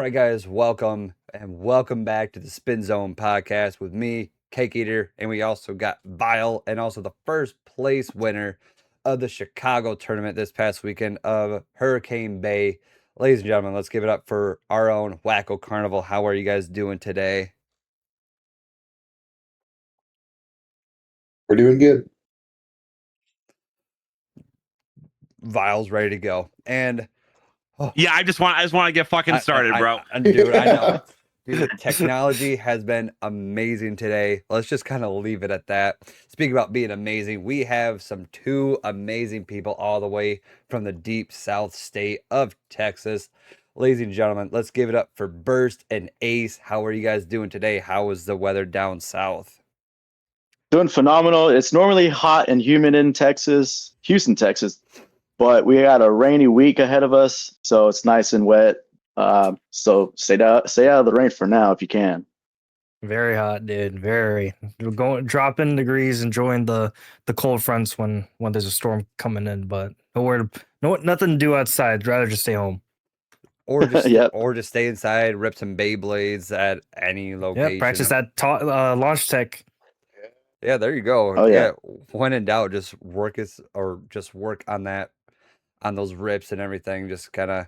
right, guys, welcome back to the Spin Zone podcast with me, Cake Eater, and we also got Vile, and also the first place winner of the Chicago tournament this past weekend of Hurricane Bay. Ladies and gentlemen, let's give it up for our own Wacko Carnival. How are you guys doing today? We're doing good. Vile's ready to go, and yeah, I just want to get fucking started, bro. Dude, I know. Dude, technology has been amazing today. Let's just kind of leave it at that. Speaking about being amazing, we have two amazing people all the way from the deep south state of Texas. Ladies and gentlemen, let's give it up for Burst and Ace. How are you guys doing today? How is the weather down south? Doing phenomenal. It's normally hot and humid in Texas, Houston, Texas, but we got a rainy week ahead of us, so it's nice and wet. So stay out of the rain for now if you can. Very hot, dude. Very. We're dropping degrees, enjoying the cold fronts when there's a storm coming in, but nothing to do outside. I'd rather just stay home. Or just or just stay inside, rip some Beyblades at any location. Yeah, practice that launch tech. Yeah, there you go. Oh yeah. When in doubt, just work on that, on those rips and everything. Just kind of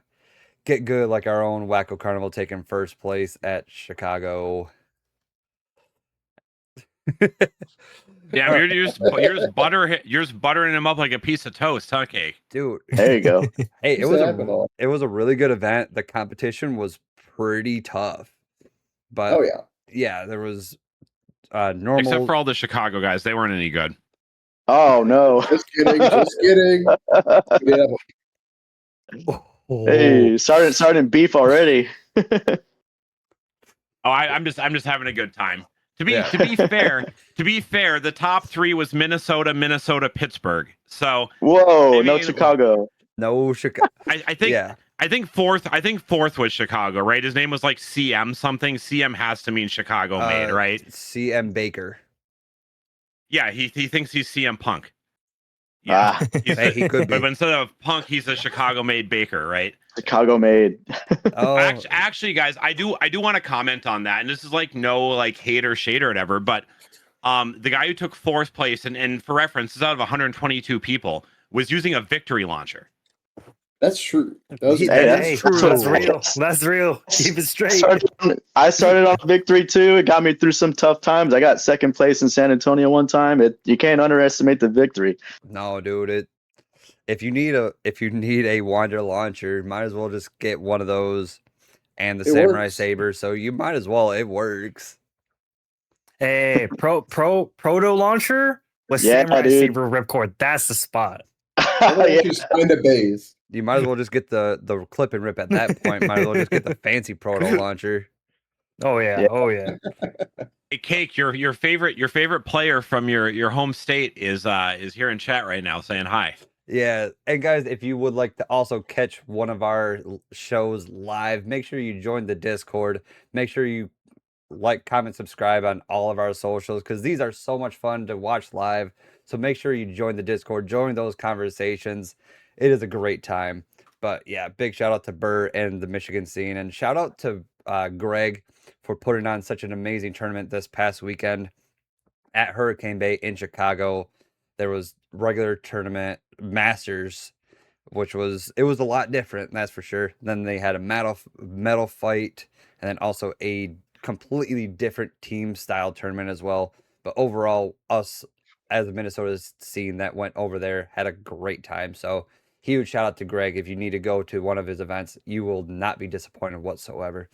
get good, like our own Wacko Carnival taking first place at Chicago. Yeah, you're just buttering him up like a piece of toast, huh, Cake? Dude. There you go. Hey, it was a really good event. The competition was pretty tough. But yeah, there was normal. Except for all the Chicago guys, they weren't any good. Oh no. Just kidding. Yeah. Hey, starting beef already. I'm just having a good time. To be fair, the top three was Minnesota, Pittsburgh. So whoa, no Chicago. No Chicago. I think fourth was Chicago, right? His name was like CM something. CM has to mean Chicago made, right? CM Baker. Yeah, he thinks he's CM Punk. Yeah, he could be. But instead of Punk, he's a Chicago-made baker, right? Chicago-made. Oh, actually, guys, I do want to comment on that, and this is like no like hate or shade or whatever, but the guy who took fourth place, and for reference, is out of 122 people, was using a victory launcher. That's true. That's true. That's real. That's real. Keep it straight. I started on victory too. It got me through some tough times. I got second place in San Antonio one time. You can't underestimate the victory. No, dude. If you need a Wander launcher, might as well just get one of those and the Samurai Saber. So you might as well. It works. Hey, proto launcher with Samurai Saber ripcord. That's the spot. You spend a base. You might as well just get the clip and rip at that point. Might as well just get the fancy proto launcher. Oh yeah. Oh yeah. Hey, Cake, your favorite player from your home state is here in chat right now saying hi. Yeah, and guys, if you would like to also catch one of our shows live, make sure you join the Discord. Make sure you like, comment, subscribe on all of our socials, because these are so much fun to watch live. So make sure you join the Discord, join those conversations. It is a great time. But yeah, big shout out to Burr and the Michigan scene, and shout out to Greg for putting on such an amazing tournament this past weekend at Hurricane Bay in Chicago. There was regular tournament, Masters, which was a lot different, that's for sure. Then they had a medal fight, and then also a completely different team style tournament as well. But overall, us as a Minnesota scene that went over there had a great time. So huge shout out to Greg. If you need to go to one of his events, you will not be disappointed whatsoever.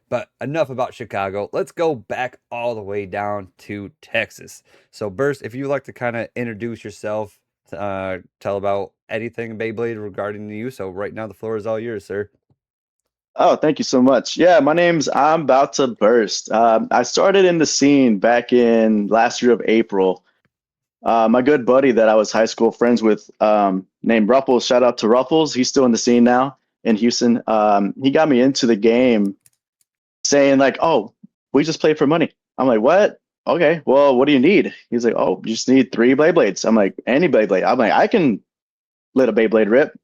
But enough about Chicago. Let's go back all the way down to Texas. So Burst, if you'd like to kind of introduce yourself, tell about anything Beyblade regarding you. So right now the floor is all yours, sir. Oh, thank you so much. Yeah, I'm about to Burst. I started in the scene back in last year of April. My good buddy that I was high school friends with, named Ruffles, shout out to Ruffles. He's still in the scene now in Houston. He got me into the game saying like, oh, we just play for money. I'm like, what? Okay, well, what do you need? He's like, oh, you just need 3 Beyblades. I'm like, any Beyblade. I'm like, I can let a Beyblade rip.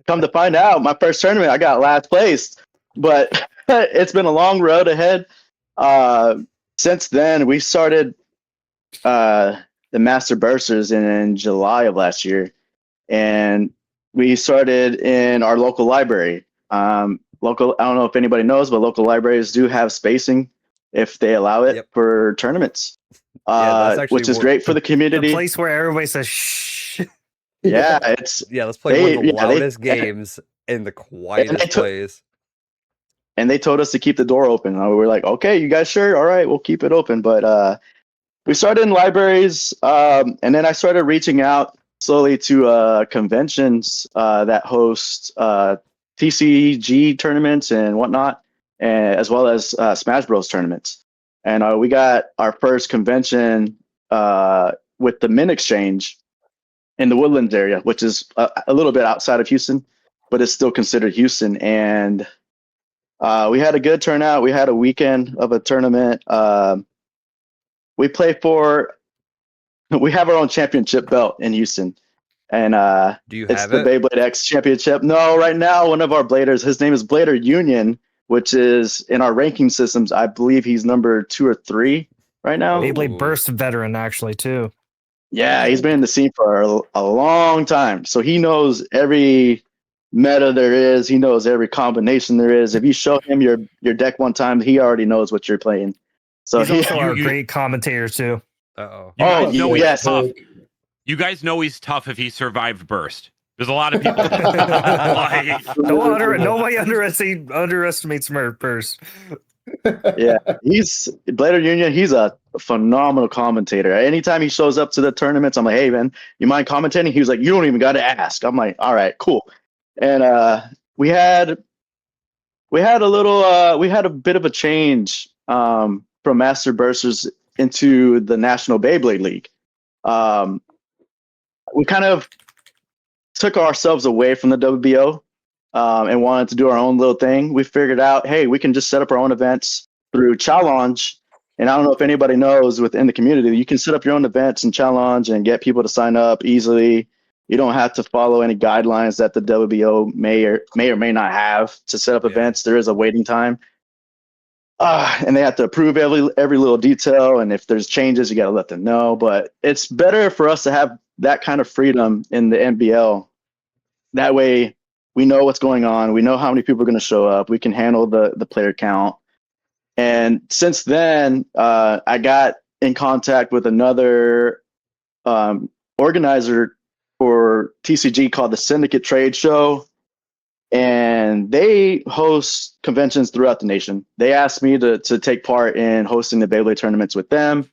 Come to find out, my first tournament, I got last place. But it's been a long road ahead. Since then, we started the Master Bursars in July of last year, and we started in our local library. Local, I don't know if anybody knows, but local libraries do have spacing if they allow it Yep. for tournaments, Yeah, that's actually which is what- great for the The community. place where everybody says shh. Yeah, it's Yeah, let's play one of the they- loudest games in the quietest took- place. and they told us to keep the door open. We were like, okay, you guys sure? All right, we'll keep it open. But we started in libraries, and then I started reaching out slowly to conventions that host TCG tournaments and whatnot, and as well as Smash Bros tournaments. And we got our first convention with the Min Exchange in the Woodlands area, which is a little bit outside of Houston, but it's still considered Houston. And we had a good turnout. We had a weekend of a tournament. We play for. We have our own championship belt in Houston, and Do you it's have the it? Beyblade X Championship. No, right now one of our bladers, his name is Blader Union, which is in our ranking systems. I believe he's number 2 or 3 right now. Ooh. Beyblade Burst veteran, actually, too. Yeah, he's been in the scene for a long time, so he knows every meta there is. He knows every combination there is. If you show him your deck one time, he already knows what you're playing. So He's also our you- great commentator, too. Uh-oh. You guys know yes. he's tough. You guys know he's tough if he survived burst. There's a lot of people. Like, Nobody underestimates Smurf Burst. Yeah, he's Blader Union. He's a phenomenal commentator. Anytime he shows up to the tournaments, I'm like, "Hey, man, you mind commentating?" He was like, "You don't even got to ask." I'm like, "All right, cool." And we had a bit of a change from Master Bursars into the National Beyblade League. We kind of took ourselves away from the WBO and wanted to do our own little thing. We figured out, hey, we can just set up our own events through Challenge. And I don't know if anybody knows within the community, you can set up your own events and Challenge and get people to sign up easily. You don't have to follow any guidelines that the WBO may or may not have to set up events. There is a waiting time. And they have to approve every little detail. And if there's changes, you got to let them know. But it's better for us to have that kind of freedom in the NBL. That way, we know what's going on. We know how many people are going to show up. We can handle the player count. And since then, I got in contact with another organizer for TCG called the Syndicate Trade Show. And they host conventions throughout the nation. They asked me to take part in hosting the Beyblade tournaments with them.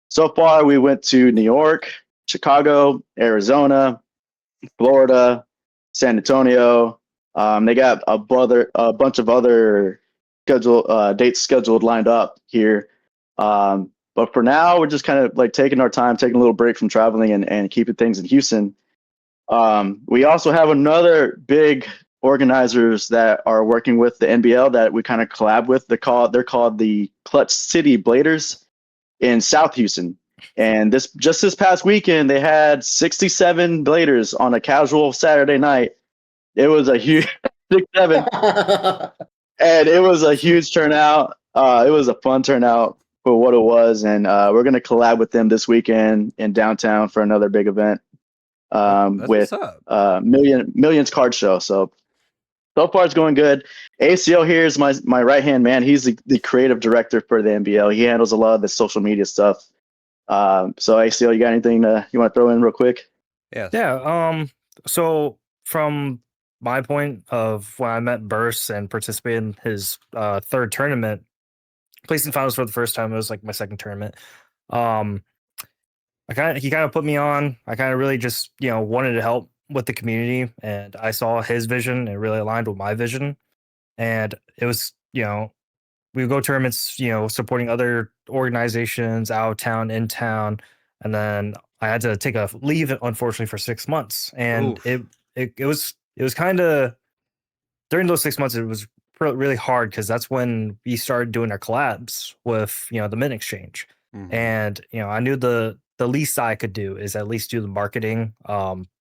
So far, we went to New York, Chicago, Arizona, Florida, San Antonio. They got a bunch of other dates scheduled lined up here. But for now, we're just kind of like taking our time, taking a little break from traveling and keeping things in Houston. We also have another big organizers that are working with the NBL that we kind of collab with. They're called the Clutch City Bladers in South Houston. And this past weekend, they had 67 bladers on a casual Saturday night. It was a huge 67, and it was a huge turnout. It was a fun turnout for what it was, and we're gonna collab with them this weekend in downtown for another big event That's with what's up. Millions Card Show. So far it's going good. ACL here is my right hand man. He's the creative director for the NBL. He handles a lot of the social media stuff. So ACL, you got anything you want to throw in real quick? Yes. Yeah. So from my point of when I met Burst and participated in his third tournament, placing finals for the first time, it was like my second tournament. He kind of put me on. I kind of really just wanted to help with the community, and I saw his vision. It really aligned with my vision, and it was we would go tournaments, supporting other organizations out of town, in town, and then I had to take a leave, unfortunately, for 6 months, and Oof. it was kind of during those 6 months it was really hard because that's when we started doing our collabs with the Mint Exchange, Mhm. and I knew the least I could do is at least do the marketing,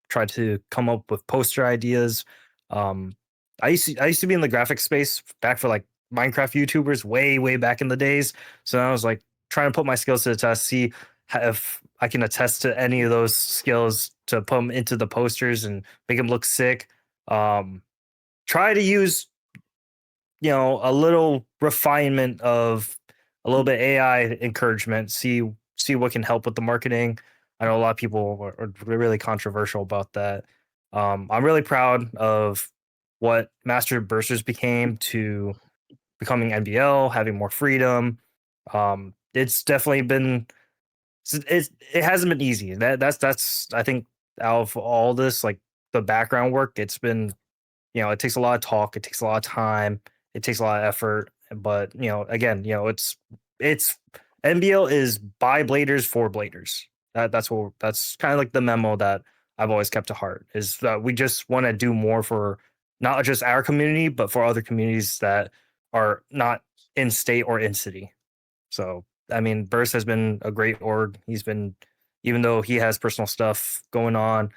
try to come up with poster ideas. I used to be in the graphic space back for like Minecraft YouTubers way back in the days. So I was like trying to put my skills to the test, see if I can attest to any of those skills to put them into the posters and make them look sick. Try to use, a little refinement of a little bit AI encouragement. See what can help with the marketing. I know a lot of people are really controversial about that. I'm really proud of what Master Bursters became to becoming NBL, having more freedom. It's definitely been it hasn't been easy. That's I think out of all this, like the background work, it's been, it takes a lot of talk, it takes a lot of time, it takes a lot of effort. But again, it's NBL is by bladers for bladers. That's kind of like the memo that I've always kept to heart, is that we just want to do more for not just our community, but for other communities that are not in state or in city. So I mean, Burst has been a great org. He's been, even though he has personal stuff going on,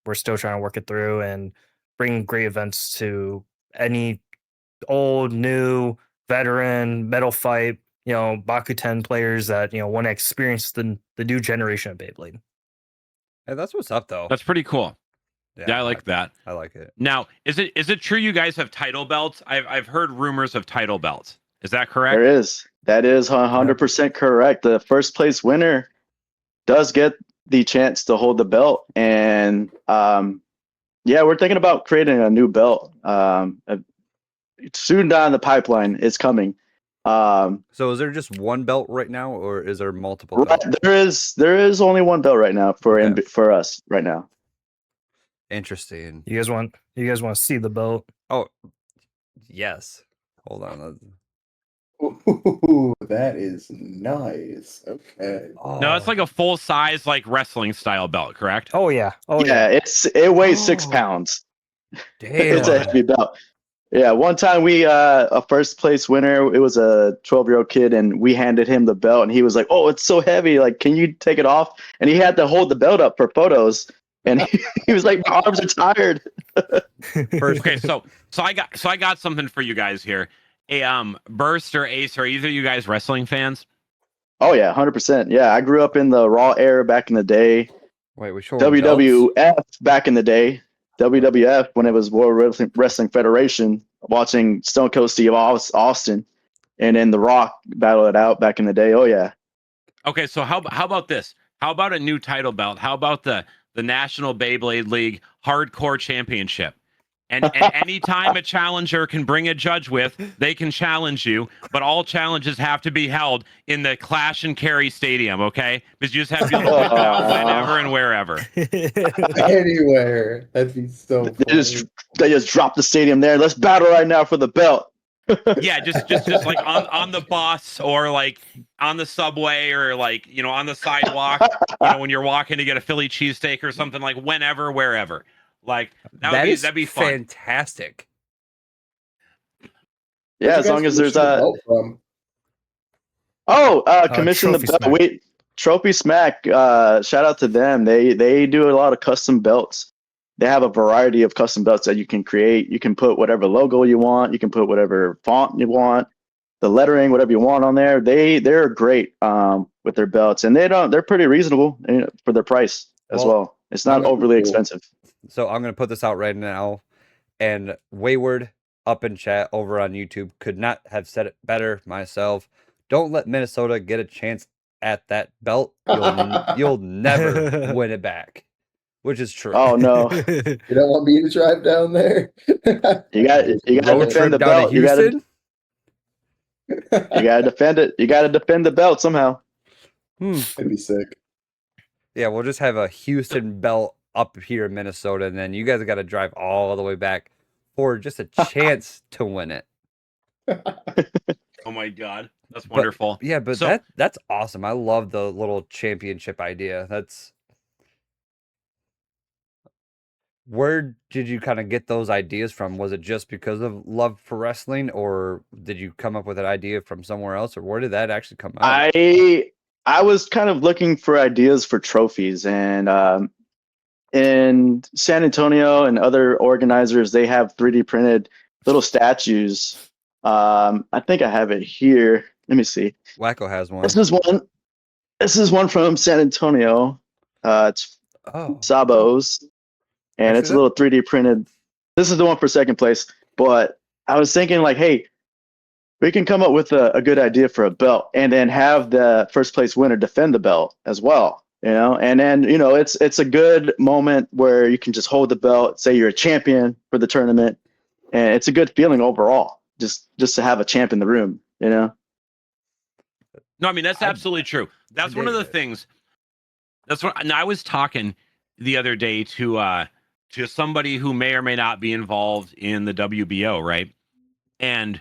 we're still trying to work it through and bring great events to any old, new, veteran, metal fight, Bakuten players that want to experience the new generation of Beyblade. Hey, that's what's up, though. That's pretty cool. Yeah, I like that. I like it. Now, is it true you guys have title belts? I've heard rumors of title belts. Is that correct? There is. That is 100% correct. The first place winner does get the chance to hold the belt. And we're thinking about creating a new belt. Soon down the pipeline, it's coming. So is there just one belt right now, or is there multiple belts? There is only one belt right now for us right now. Interesting. You guys want to see the belt? Oh, yes. Hold on. Ooh, that is nice. Okay. Oh. No, it's like a full size like wrestling style belt, correct? Oh yeah. It weighs 6 pounds. Damn. It's a heavy belt. Yeah, one time we a first place winner, it was a 12-year-old kid, and we handed him the belt, and he was like, "Oh, it's so heavy, like, can you take it off?" And he had to hold the belt up for photos, and he was like, "My arms are tired." Okay, so I got something for you guys here. Burst or Ace, are either of you guys wrestling fans? Oh yeah, 100%. Yeah, I grew up in the Raw era back in the day. Wait, we show WWF back in the day. WWF when it was World Wrestling Federation, watching Stone Cold Steve Austin, and then The Rock battle it out back in the day. Oh yeah. Okay, so how about this? How about a new title belt? How about the National Beyblade League Hardcore Championship? And anytime a challenger can bring a judge with, they can challenge you, but all challenges have to be held in the Clash and Carry Stadium, okay? Because you just have to be able to put them out whenever and wherever. Anywhere. That'd be so funny. They just drop the stadium there. Let's battle right now for the belt. Yeah, just like on the bus or like on the subway or like, on the sidewalk, when you're walking to get a Philly cheesesteak or something, like whenever, wherever. Like that'd be fun. Fantastic. Yeah, as long as there's commission the belt. Wait, Trophy Smack. Shout out to them. They do a lot of custom belts. They have a variety of custom belts that you can create. You can put whatever logo you want. You can put whatever font you want, the lettering, whatever you want on there. They're great with their belts, and they're pretty reasonable for their price as well. It's not overly expensive. So I'm going to put this out right now, and Wayward up in chat over on YouTube could not have said it better myself. Don't let Minnesota get a chance at that belt. You'll never win it back, which is true. Oh no! You don't want me to drive down there? You got to defend the belt. You got to defend it. You got to defend the belt somehow. That'd be sick. Yeah, we'll just have a Houston belt up here in Minnesota, and then you guys got to drive all the way back for just a chance to win it. Oh my god, that's wonderful. But that's awesome. I love the little championship idea. Where did you kind of get those ideas from? Was it just because of love for wrestling, or did you come up with an idea from somewhere else, or where did that actually come out? I was kind of looking for ideas for trophies, and in San Antonio and other organizers, they have 3D printed little statues I think I have it here. Let me see. Wacko has one. This is one. This is one from San Antonio. It's Oh, Sabos, and actually, it's a little 3D printed. This is the one for second place. But I was thinking, like, hey, we can come up with a good idea for a belt, and then have the first place winner defend the belt as well. And then it's a good moment where you can just hold the belt, say you're a champion for the tournament, and it's a good feeling overall. Just to have a champ in the room. No, I mean that's I- absolutely true. That's I one of dig the it. things. That's what. And I was talking the other day to somebody who may or may not be involved in the WBO, right? And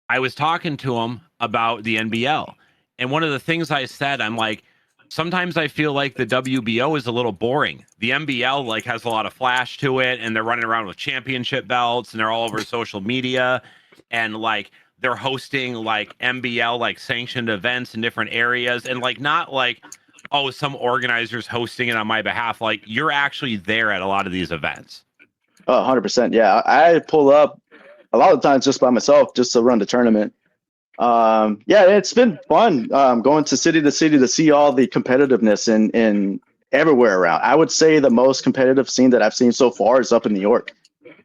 I was talking to him about the NBL. And one of the things I said, I'm like, sometimes I feel like the WBO is a little boring. The NBL like has a lot of flash to it, and they're running around with championship belts, and they're all over social media, and like they're hosting like NBL like sanctioned events in different areas, and like not like, oh, some organizers hosting it on my behalf. Like you're actually there at a lot of these events. Oh, 100%. Yeah, I pull up a lot of times just by myself just to run the tournament. Yeah, it's been fun going to city to see all the competitiveness in everywhere around. I would say the most competitive scene that I've seen so far is up in New York.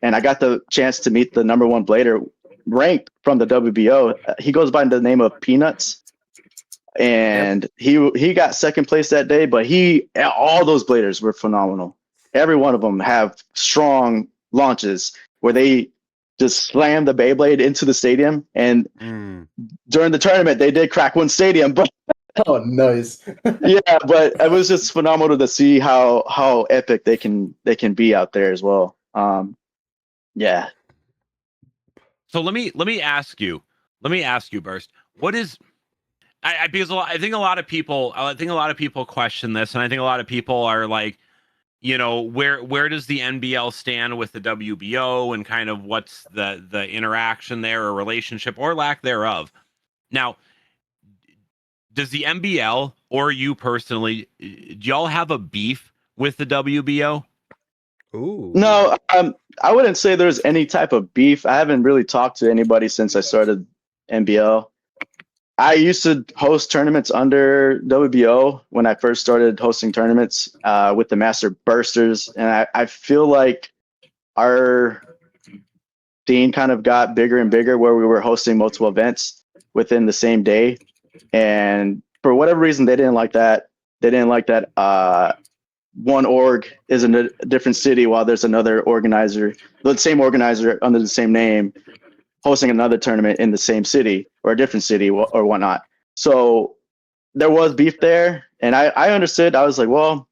And I got the chance to meet the number one blader ranked from the WBO. He goes by the name of Peanuts. And he got second place that day, but all those bladers were phenomenal. Every one of them have strong launches where they just slam the Beyblade into the stadium. And during the tournament, they did crack one stadium, but Oh, nice. yeah, but it was just phenomenal to see how epic they can be out there as well. Yeah. So let me ask you, Burst. What is because I think a lot of people question this, and I think a lot of people are like, where does the NBL stand with the WBO, and kind of what's the interaction there, or relationship or lack thereof. Now, does the NBL or you personally, do y'all have a beef with the WBO? Ooh. No, I wouldn't say there's any type of beef. I haven't really talked to anybody since I started NBL. I used to host tournaments under WBO when I first started hosting tournaments with the Master Bursters, and I feel like our scene kind of got bigger and bigger where we were hosting multiple events within the same day. And for whatever reason, they didn't like that. They didn't like that one org is in a different city while there's another organizer, the same organizer under the same name, hosting another tournament in the same city or a different city or whatnot. So there was beef there, and I understood. I was like, well,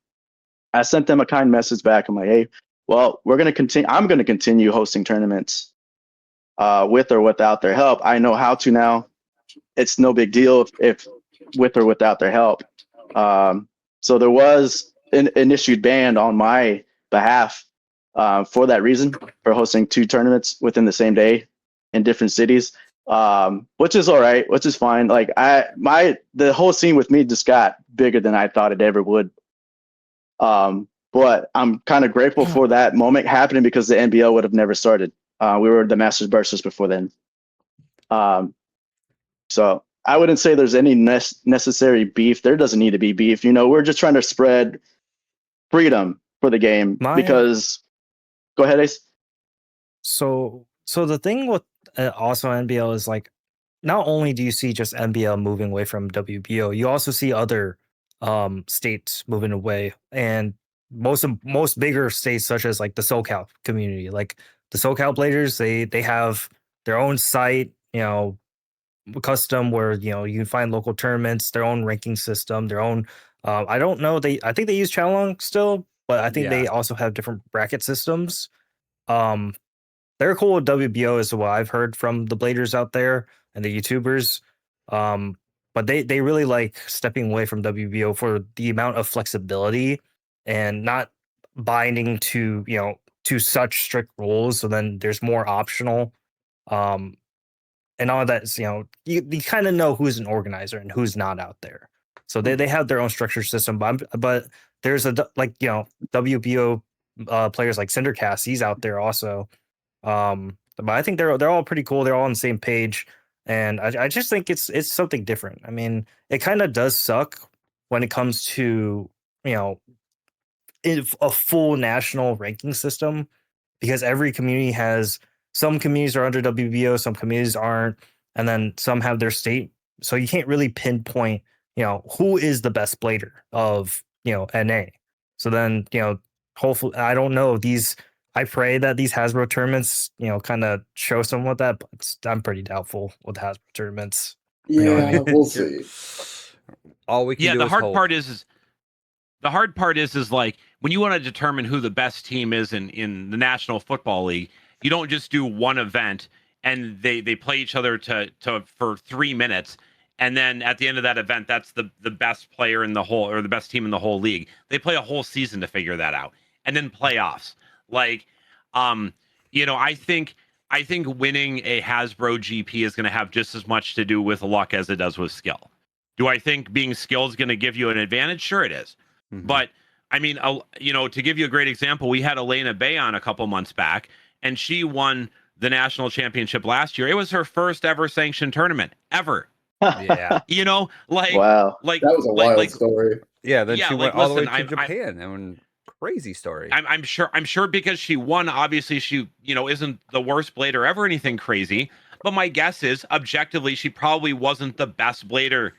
I sent them a kind message back. I'm like, hey, well, we're gonna continue. I'm gonna continue hosting tournaments with or without their help. I know how to now. It's no big deal if with or without their help. So there was an issued ban on my behalf for that reason, for hosting two tournaments within the same day in different cities, which is all right, which is fine. Like the whole scene with me just got bigger than I thought it ever would. But I'm kind of grateful for that moment happening because the NBL would have never started. We were the Masters Bursters before then. So I wouldn't say there's any necessary beef. There doesn't need to be beef. We're just trying to spread freedom for the game because. Go ahead, Ace. So the thing with also NBL is like, not only do you see just NBL moving away from WBO, you also see other states moving away, and most bigger states such as like the SoCal community, like the SoCal Bladers, they have their own site, custom where you can find local tournaments, their own ranking system, their own. I don't know. I think they use Chalong still, but I think they also have different bracket systems. They're cool with WBO is what I've heard from the Bladers out there and the YouTubers. But they really like stepping away from WBO for the amount of flexibility and not binding to such strict rules. So then there's more optional. And all that's you kind of know who's an organizer and who's not out there. So they have their own structure system, but there's WBO players like Cindercast. He's out there also. But I think they're all pretty cool. They're all on the same page, and I just think it's something different. I mean, it kind of does suck when it comes to you know a full national ranking system because every community has some communities are under WBO, some communities aren't, and then some have their state. So you can't really pinpoint, who is the best blader of, NA. So then, hopefully, I don't know these. I pray that these Hasbro tournaments, kind of show somewhat that, but I'm pretty doubtful with Hasbro tournaments. Yeah, You know what I mean? we'll see. All we can Yeah, do the is hard hope. part is the hard part is like when you want to determine who the best team is in the National Football League, you don't just do one event and they play each other to for 3 minutes, and then at the end of that event, that's the best player in the whole or the best team in the whole league. They play a whole season to figure that out, and then playoffs. Like, I think winning a Hasbro GP is going to have just as much to do with luck as it does with skill. Do I think being skilled is going to give you an advantage? Sure, it is. Mhm. But I mean, to give you a great example, we had Elena Bay on a couple months back, and she won the national championship last year. It was her first ever sanctioned tournament ever. Yeah. Wow. like That was a wild like story. Yeah, then Yeah, she like, went all the way listen, to Japan. And crazy story. I'm sure because she won. Obviously, she isn't the worst blader ever, anything crazy. But my guess is, objectively, she probably wasn't the best blader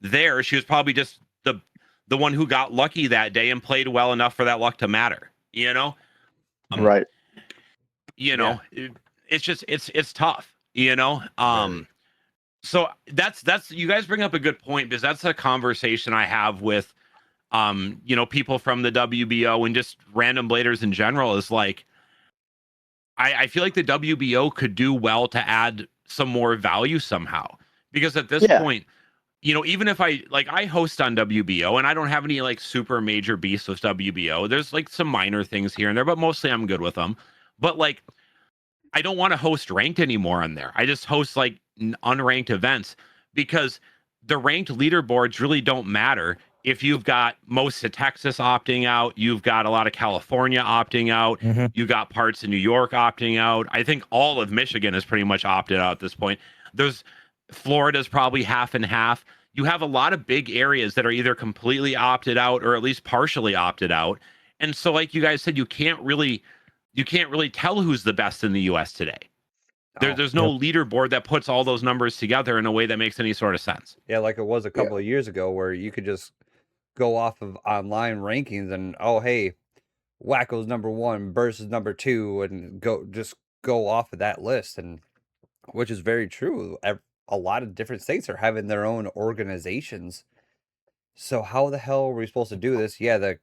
there. She was probably just the one who got lucky that day and played well enough for that luck to matter. Right. It's just it's tough. Very. So that's you guys bring up a good point because that's a conversation I have with people from the WBO and just random bladers in general is like I feel like the WBO could do well to add some more value somehow because at this point, even if I host on WBO and I don't have any like super major beasts with WBO, there's like some minor things here and there, but mostly I'm good with them. But like, I don't want to host ranked anymore on there. I just host like unranked events because the ranked leaderboards really don't matter if you've got most of Texas opting out, you've got a lot of California opting out, you've got parts of New York opting out. I think all of Michigan is pretty much opted out at this point. There's Florida's probably half and half. You have a lot of big areas that are either completely opted out or at least partially opted out. And so, like you guys said, you can't really tell who's the best in the US today. There's no leaderboard that puts all those numbers together in a way that makes any sort of sense. Yeah, like it was a couple of years ago where you could just go off of online rankings and hey, Wacko's number 1, Burst is number 2, and go off of that list, and which is very true. A lot of different states are having their own organizations. So how the hell are we supposed to do this? Yeah, the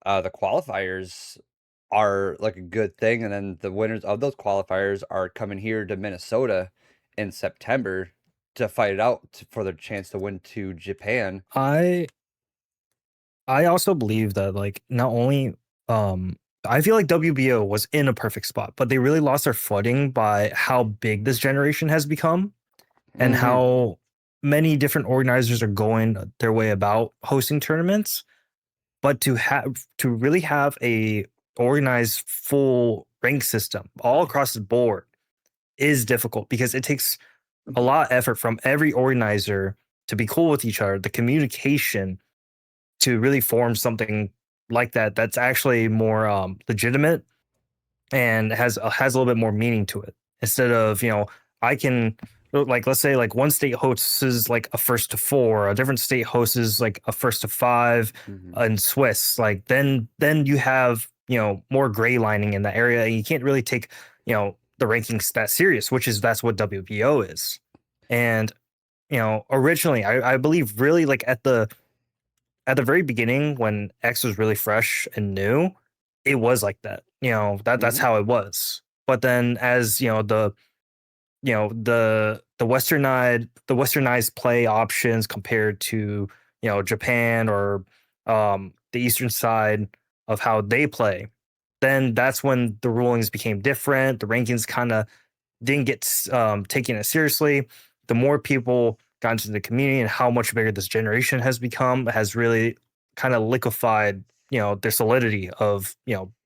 qualifiers are like a good thing, and then the winners of those qualifiers are coming here to Minnesota in September to fight it out for their chance to win to Japan. I also believe that like not only I feel like WBO was in a perfect spot, but they really lost their footing by how big this generation has become and how many different organizers are going their way about hosting tournaments. But to really have a organized full rank system all across the board is difficult because it takes a lot of effort from every organizer to be cool with each other, the communication to really form something like that that's actually more legitimate and has a little bit more meaning to it instead of I can like let's say like one state hosts like a first to 4, a different state hosts like a first to 5 in Swiss, like then you have more gray lining in that area and you can't really take the rankings that serious, that's what WBO is. And originally I believe really like at the very beginning when X was really fresh and new, it was like that. That's how it was. But then as the westernized play options compared to Japan or the eastern side of how they play, then that's when the rulings became different. The rankings kind of didn't get taken as seriously. The more people got into the community and how much bigger this generation has become has really kind of liquefied their solidity of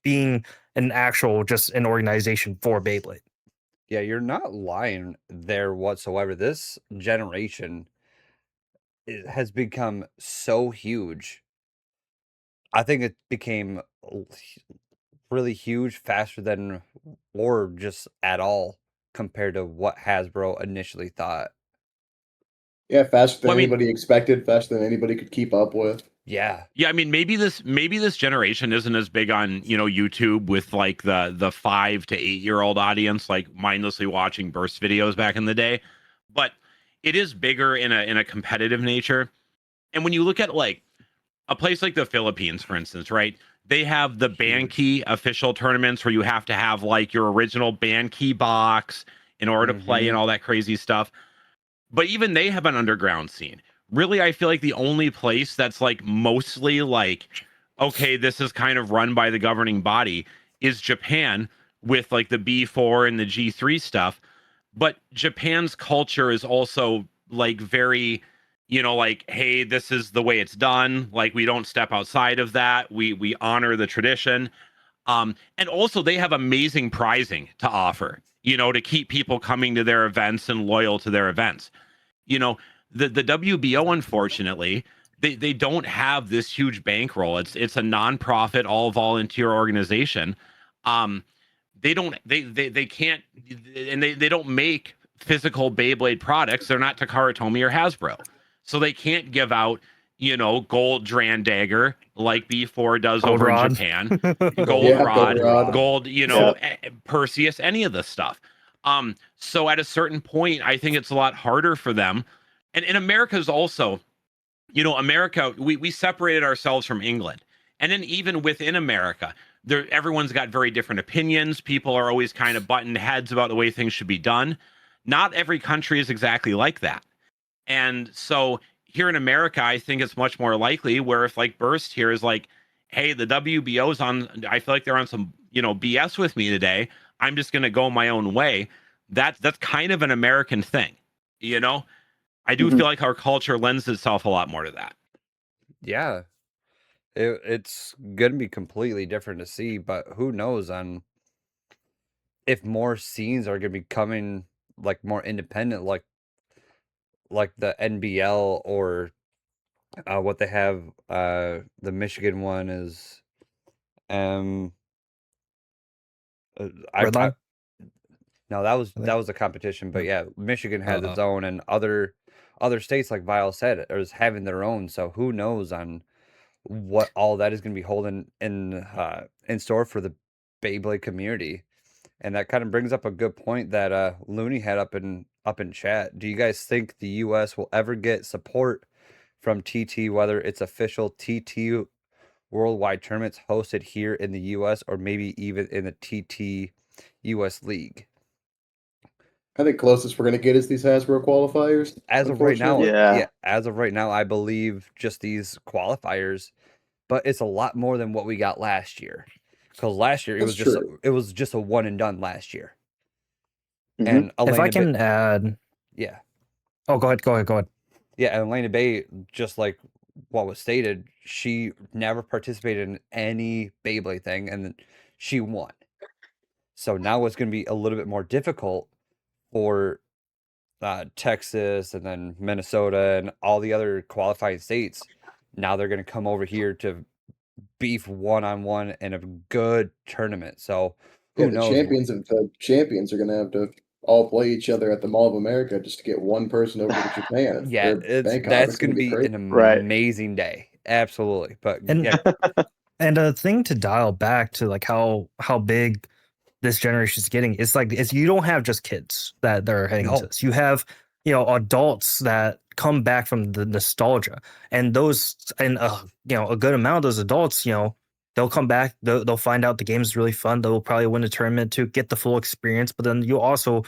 being an actual just an organization for Beyblade. Yeah, you're not lying there whatsoever. This generation has become so huge. I think it became really huge faster than or just at all compared to what Hasbro initially thought. Yeah, faster than Well, I mean, anybody expected, faster than anybody could keep up with. Yeah. yeah, I mean, maybe this generation isn't as big on YouTube with like the 5 to 8 year old audience, like mindlessly watching burst videos back in the day, but it is bigger in a competitive nature. And when you look at like a place like the Philippines, for instance, right? They have the band key official tournaments where you have to have like your original band key box in order to play and all that crazy stuff. But even they have an underground scene. Really, I feel like the only place that's like mostly like, okay, this is kind of run by the governing body is Japan with like the B4 and the G3 stuff. But Japan's culture is also like very, like, hey, this is the way it's done. Like we don't step outside of that. We honor the tradition. And also they have amazing prizing to offer, to keep people coming to their events and loyal to their events. you know the WBO, unfortunately, they don't have this huge bankroll. It's a nonprofit, all volunteer organization. They don't they can't, and they don't make physical Beyblade products. They're not Takara Tomy or Hasbro, so they can't give out gold Dran Dagger like B4 does Gold over Rod. in Japan, gold Yeah, rod, Gold Rod. gold, Yeah. Perseus, any of this stuff. So at a certain point, I think it's a lot harder for them. And in America's also, America, we separated ourselves from England. And then even within America, everyone's got very different opinions. People are always kind of butting heads about the way things should be done. Not every country is exactly like that. And so here in America, I think it's much more likely where if like Burst here is like, hey, the WBO's on, I feel like they're on some, BS with me today. I'm just going to go my own way. That's kind of an American thing, I do feel like our culture lends itself a lot more to that. Yeah. It's going to be completely different to see, but who knows on if more scenes are going to be coming like more independent, like the NBL or what they have. The Michigan one is um I Redline? no, that was I think. that was a competition, but yeah, Michigan has its Uh-oh. own, and other states, like Vile said, is having their own. So who knows on what all that is going to be holding in store for the Beyblade community. And that kind of brings up a good point that Looney had up in chat. Do you guys think the US will ever get support from TT, whether it's official TT worldwide tournaments hosted here in the US or maybe even in the TT US League? I think closest we're gonna get is these Hasbro qualifiers. As of right now, Unfortunately. Yeah. yeah, as of right now, I believe just these qualifiers, but it's a lot more than what we got last year. Because last year That's true. it was just a one and done last year. Mhm. And If I Elena Bay, can add, yeah, oh, go ahead. yeah, and Elena Bay, just like what was stated, she never participated in any Beyblade thing, and then she won. So now it's going to be a little bit more difficult for Texas and then Minnesota and all the other qualifying states. Now they're going to come over here to beef one-on-one in a good tournament. So Yeah, who the knows? champions of the champions are gonna have to all play each other at the Mall of America just to get one person over to Japan Yeah, or Bangkok. that's It's going gonna to be be crazy. an Right. amazing day. Absolutely. But And yeah, and a thing to dial back to like how big this generation is getting, it's you don't have just kids that are heading into No. this. You have adults that come back from the nostalgia, and those and a good amount of those adults, they'll come back, they'll find out the game is really fun, they'll probably win a tournament to get the full experience. But then you also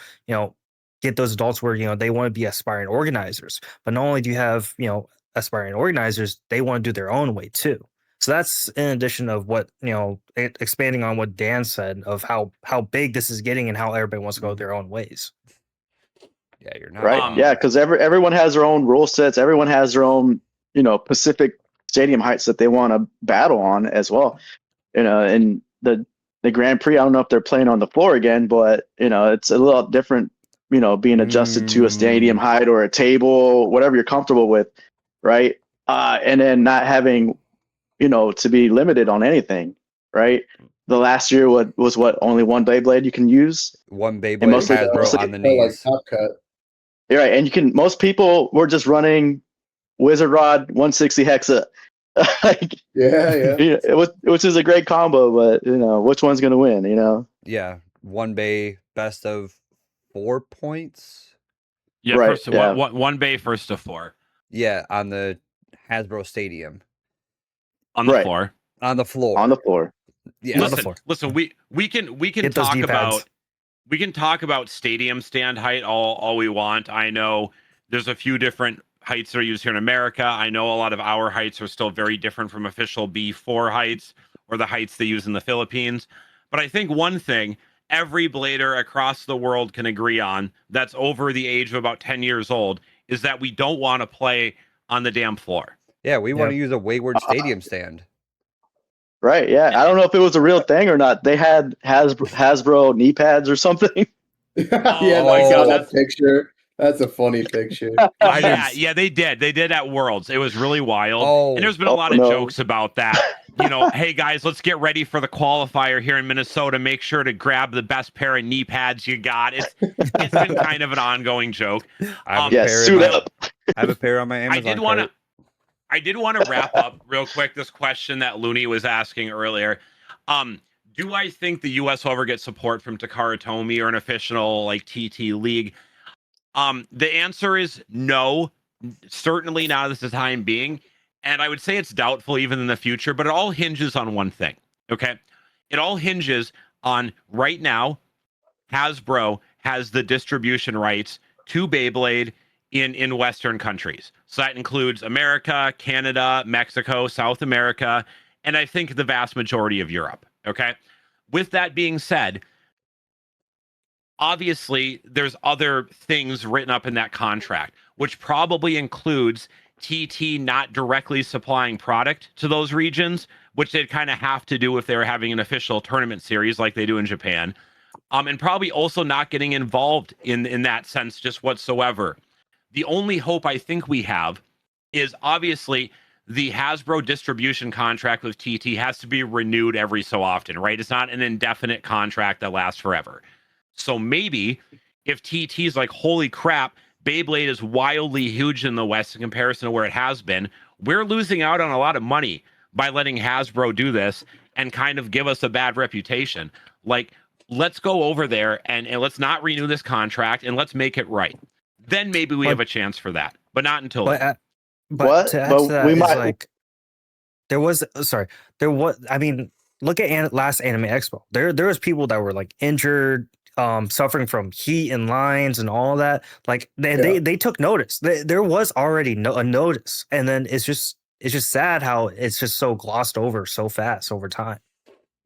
get those adults where they want to be aspiring organizers, but not only do you have aspiring organizers, they want to do their own way too. So that's in addition of what expanding on what Dan said of how big this is getting and how everybody wants to go their own ways. Yeah, you're not Right. wrong. Yeah, because everyone has their own rule sets. Everyone has their own, Pacific stadium heights that they want to battle on as well. And the the Grand Prix. I don't know if they're playing on the floor again, but it's a little different. Being adjusted to a stadium height or a table, whatever you're comfortable with, right? And then not having, to be limited on anything, right? The last year was what, only one Beyblade you can use, One and Beyblade mostly Hasbro on the Like knees. Top Cut. you're right. And most people were just running Wizard Rod 160 Hexa, like, Yeah. which is a great combo, but which one's gonna win? Yeah, one bay best of 4 points. Yeah, Right, first yeah. one bay, first to 4 Yeah, on the Hasbro Stadium. on the Right. floor. On the floor. On the floor. Yeah. On the floor. Listen, we can Get those talk D-pads. about stadium stand height all we want. I know there's a few different heights that are used here in America. I know a lot of our heights are still very different from official B4 heights or the heights they use in the Philippines. But I think one thing every blader across the world can agree on that's over the age of about 10 years old is that we don't want to play on the damn floor. Yeah, we want to Yep. use a Wayward Stadium stand. Right, yeah. I don't know if it was a real thing or not. They had Hasbro knee pads or something. Yeah, my I saw God, that picture. That's a funny picture. Yeah, they did. They did at Worlds. It was really wild. Oh. And there's been a lot of jokes about that. Hey guys, let's get ready for the qualifier here in Minnesota. Make sure to grab the best pair of knee pads you got. It's been kind of an ongoing joke. I have a pair suit in my, up. I have a pair on my Amazon. I did want to wrap up real quick this question that Looney was asking earlier. Do I think the US will ever get support from Takara Tomy or an official like TT league? The answer is no, certainly not at the time being. And I would say it's doubtful even in the future, but it all hinges on one thing. Okay. It all hinges on right now, Hasbro has the distribution rights to Beyblade in Western countries. So that includes America, Canada, Mexico, South America, and I think the vast majority of Europe. Okay. With that being said, obviously there's other things written up in that contract, which probably includes TT not directly supplying product to those regions, which they'd kind of have to do if they were having an official tournament series like they do in Japan. And probably also not getting involved in that sense just whatsoever. The only hope I think we have is obviously the Hasbro distribution contract with TT has to be renewed every so often, right? It's not an indefinite contract that lasts forever. So maybe if TT's like, holy crap, Beyblade is wildly huge in the West in comparison to where it has been, we're losing out on a lot of money by letting Hasbro do this and kind of give us a bad reputation. Like, let's go over there and let's not renew this contract and let's make it right. Then maybe we have a chance for that, but not until then. But to add to that, there was I mean, look at last Anime Expo. There was people that were like injured, suffering from heat and lines and all that. Like they took notice. There was already a notice, and then it's just sad how it's just so glossed over so fast over time.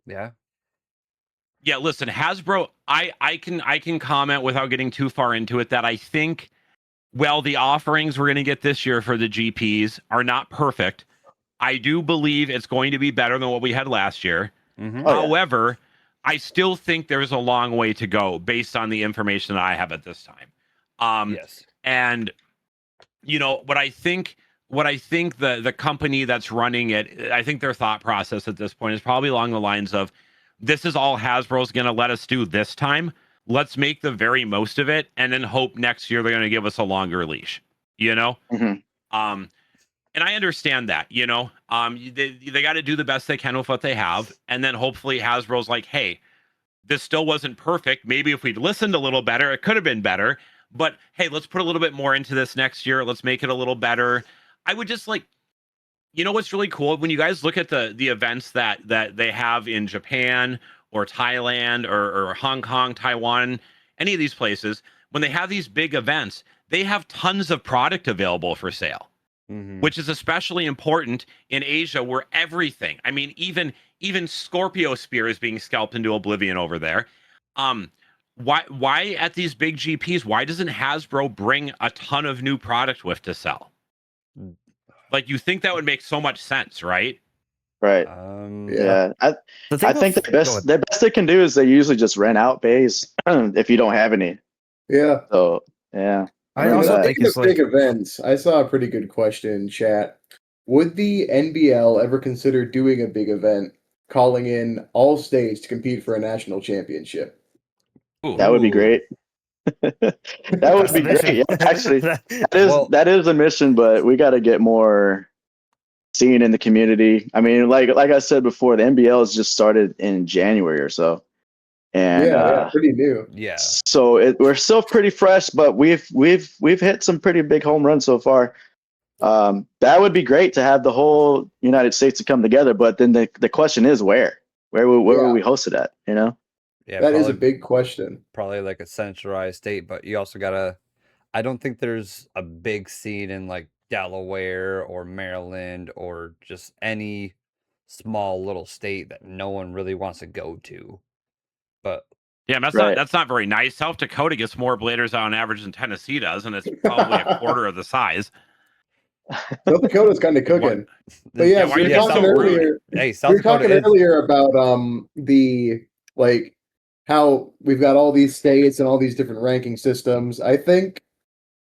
Yeah. Yeah, listen, Hasbro, I can comment without getting too far into it that I think, well, the offerings we're going to get this year for the GPs are not perfect. I do believe it's going to be better than what we had last year. Mm-hmm. However, I still think there's a long way to go based on the information that I have at this time. Yes. And what I think the company that's running it, I think their thought process at this point is probably along the lines of, this is all Hasbro's going to let us do this time. Let's make the very most of it and then hope next year they're going to give us a longer leash, Mm-hmm. And I understand that, they got to do the best they can with what they have. And then hopefully Hasbro's like, hey, this still wasn't perfect. Maybe if we'd listened a little better, it could have been better. But hey, let's put a little bit more into this next year. Let's make it a little better. I would just like, what's really cool when you guys look at the events that they have in Japan or Thailand or Hong Kong, Taiwan, any of these places, when they have these big events, they have tons of product available for sale, which is especially important in Asia where everything, I mean, even Scorpio Spear is being scalped into oblivion over there. Why at these big GPs, why doesn't Hasbro bring a ton of new product with to sell? Like, you think that would make so much sense, right? Right. Yeah. I The thing think with, go ahead. the best they can do is they usually just rent out bays if you don't have any. Yeah. So yeah, I like also that. think Speaking it's of big like, events, I saw a pretty good question in chat. Would the NBL ever consider doing a big event, calling in all states to compete for a national championship? Ooh. That would be Ooh. great. That that's would the be great. mission. Yeah, actually, Well- that is a mission, but we got to get more seen in the community. I mean, like I said before, the NBL has just started in January or so, and Yeah, pretty new. Yeah. so we're still pretty fresh, but we've hit some pretty big home runs so far. That would be great to have the whole United States to come together, but then the question is where will we host it at? You know? Yeah, That is a probably big question. probably like a centralized state, but you also gotta. I don't think there's a big scene in like Delaware or Maryland or just any small little state that no one really wants to go to. But Yeah, Right. that's not very nice. South Dakota gets more bladers on average than Tennessee does, and it's probably a quarter of the size. South Dakota's kind of cooking. But this- yeah, why we you were being talking so rude? earlier. hey, We South were Dakota talking is earlier about the like how we've got all these states and all these different ranking systems. I think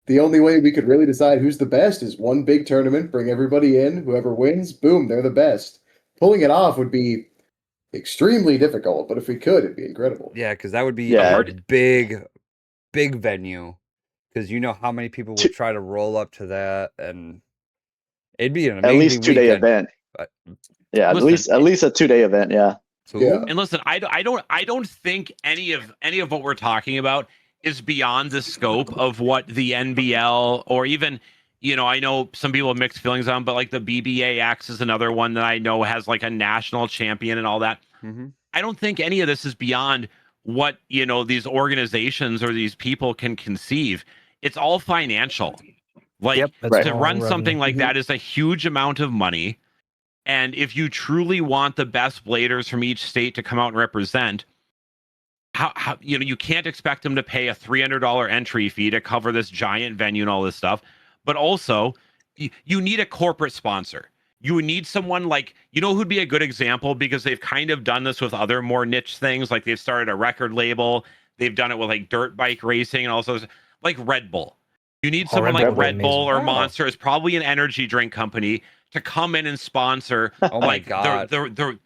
the only way we could really decide who's the best is one big tournament, bring everybody in, whoever wins, boom, they're the best. Pulling it off would be extremely difficult, but if we could, it'd be incredible. yeah, because that would be Yeah. a big venue. Because you know how many people would try to roll up to that, and it'd be an At least amazing 2-day weekend. event. But Yeah, Listen, at least a 2-day event. Yeah. Yeah. And listen, I don't think any of what we're talking about is beyond the scope of what the NBL or even, I know some people have mixed feelings on, but like the BBX is another one that I know has like a national champion and all that. Mhm. I don't think any of this is beyond what, these organizations or these people can conceive. It's all financial. Like Yep, that's Right. to all run revenue. something like that is a huge amount of money. And if you truly want the best bladers from each state to come out and represent, how you can't expect them to pay a $300 entry fee to cover this giant venue and all this stuff. But also, you need a corporate sponsor. You would need someone like, who'd be a good example because they've kind of done this with other more niche things. Like they've started a record label. They've done it with like dirt bike racing and also like Red Bull. You need someone Red like Bull would Red be Bull or amazing. Oh. Monster. Is probably an energy drink company to come in and sponsor Oh my like God. the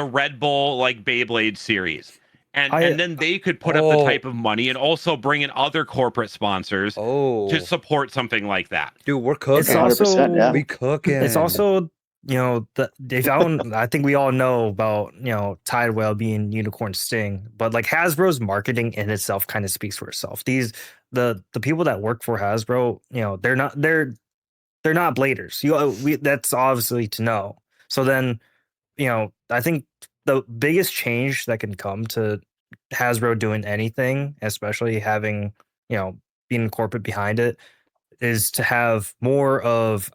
Red Bull like Beyblade series. And I- and then they could put up the type of money and also bring in other corporate sponsors Oh, to support something like that. dude, we're It's cooking. 100%, yeah. We cooking. It's also, I think we all know about, Tidewell being Unicorn Sting, but like Hasbro's marketing in itself kind of speaks for itself. The people that work for Hasbro, they're not bladers. That's obviously to know. So then, I think the biggest change that can come to Hasbro doing anything, especially having, being corporate behind it, is to have more of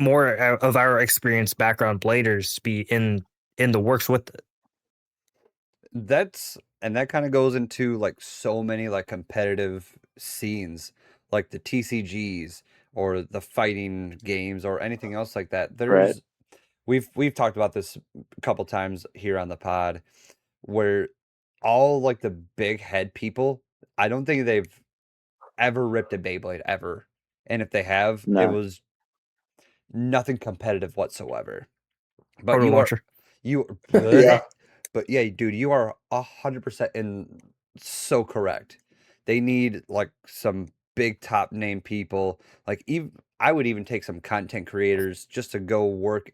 our experienced background bladers be in the works with it. That kind of goes into like so many like competitive scenes, like the TCGs or the fighting games or anything else like that. Right. We've talked about this a couple times here on the pod, where all like the big head people, I don't think they've ever ripped a Beyblade ever, and if they have, it No. was nothing competitive whatsoever. But Proto launcher. Yeah. But yeah, dude, you are 100% in so correct. They need like some big top name people. Like even I would even take some content creators just to go work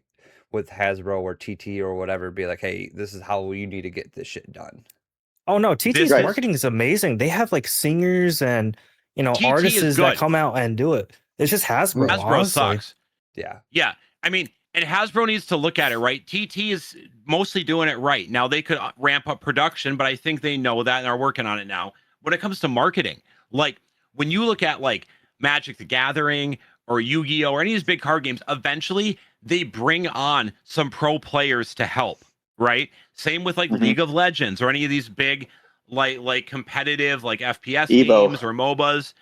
with Hasbro or TT or whatever. Be like, hey, this is how you need to get this shit done. Oh no, TT's This- marketing is amazing. They have like singers and TT is artists that good. come out and do it. It's just Hasbro. Hasbro honestly. sucks. Yeah. Yeah. I mean, and Hasbro needs to look at it, right? TT is mostly doing it right. Now they could ramp up production, but I think they know that and are working on it now. When it comes to marketing, like when you look at like Magic the Gathering or Yu-Gi-Oh! Or any of these big card games, eventually they bring on some pro players to help, right? Same with like Mhm. League of Legends or any of these big like competitive like FPS Evo. games or MOBAs.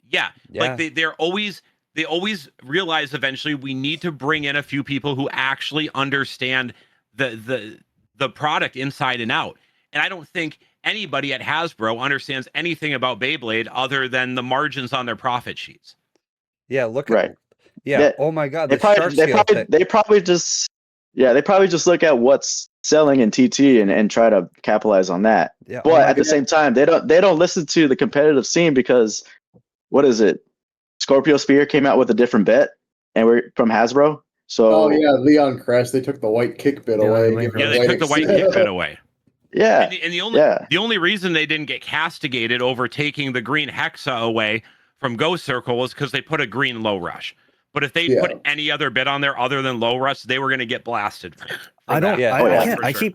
Yeah. Yeah. Like they're always they always realize eventually we need to bring in a few people who actually understand the product inside and out. And I don't think anybody at Hasbro understands anything about Beyblade other than the margins on their profit sheets. Yeah, look Right. at yeah. They- Oh my God, They the shark scale thing. they probably just look at what's selling in TT and try to capitalize on that. Yeah, But oh my at the God. same time, they don't listen to the competitive scene because what is it? Scorpio Spear came out with a different bet, and we're from Hasbro. So Oh yeah, Leon Crest. They took the white kick bit Yeah, away. Leon gave Crest. Yeah, it they took the white kick bit away. yeah, And yeah, the only reason they didn't get castigated over taking the green hexa away from Ghost Circle was because they put a green low rush. But if they Yeah. put any other bit on there other than low rush, they were going to get blasted. For I don't. that. Yeah. I, Oh, I yeah. can't. For I sure.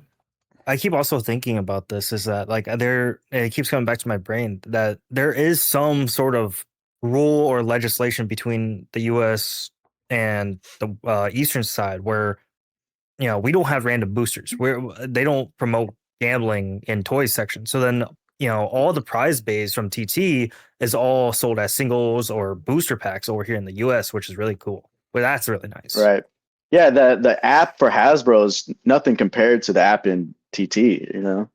keep also thinking about this. Is that like it keeps coming back to my brain that there is some sort of rule or legislation between the U.S. and the Eastern side where we don't have random boosters. Where they don't promote gambling in toys section. So then all the prize bays from TT is all sold as singles or booster packs over here in the U.S., which is really cool. But that's really nice. right. Yeah, the app for Hasbro is nothing compared to the app in TT.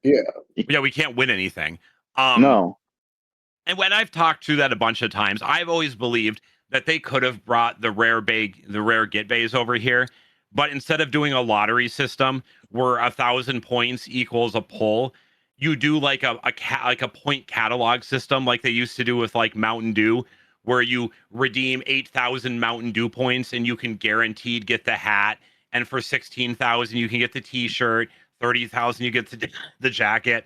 Yeah, we can't win anything. No. And when I've talked to that a bunch of times, I've always believed that they could have brought the rare get bays over here, but instead of doing a lottery system where 1,000 points equals a pull, you do like a point catalog system like they used to do with like Mountain Dew, where you redeem 8,000 Mountain Dew points and you can guaranteed get the hat, and for 16,000 you can get the T-shirt, 30,000 you get the jacket,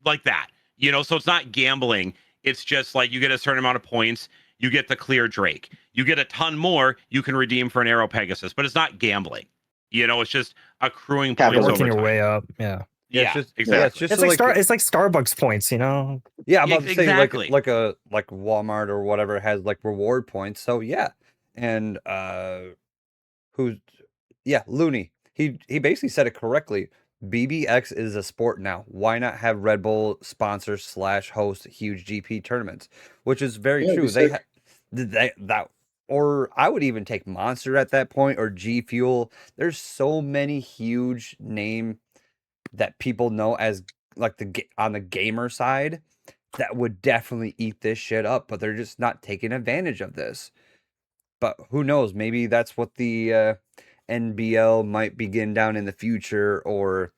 like that. So it's not gambling. It's just like you get a certain amount of points, you get the clear Drake. You get a ton more, you can redeem for an Aero Pegasus, but it's not gambling. It's just accruing points over Working your time. way up. Yeah. Yeah, it's exactly. just It's so, like it's like Starbucks points. Yeah, I'm Yeah, about to say exactly. like Walmart or whatever has like reward points. So yeah, and who's Looney. He basically said it correctly. BBX is a sport now. Why not have Red Bull sponsor / host huge GP tournaments? Which is very Yeah, true. it'd be That or I would even take Monster at that point or G Fuel. There's so many huge name that people know as like on the gamer side that would definitely eat this shit up, but they're just not taking advantage of this. But who knows? Maybe that's what the NBL might begin down in the future, or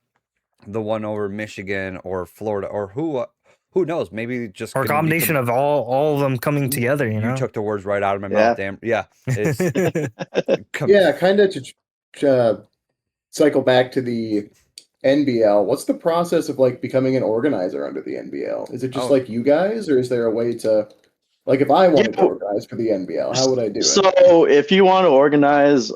the one over Michigan or Florida, or who knows? Maybe just Or a gonna be combination of all of them coming together. You took the words right out of my Yeah. mouth. Damn, yeah, it's Yeah, kind of to cycle back to the NBL. What's the process of like becoming an organizer under the NBL? Is it just Oh. like you guys, or is there a way to, like, if I wanted to Yeah. organize for the NBL, how would I do it? So if you want to organize,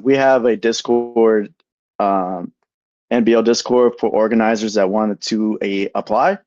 we have a Discord, NBL Discord for organizers that wanted to apply.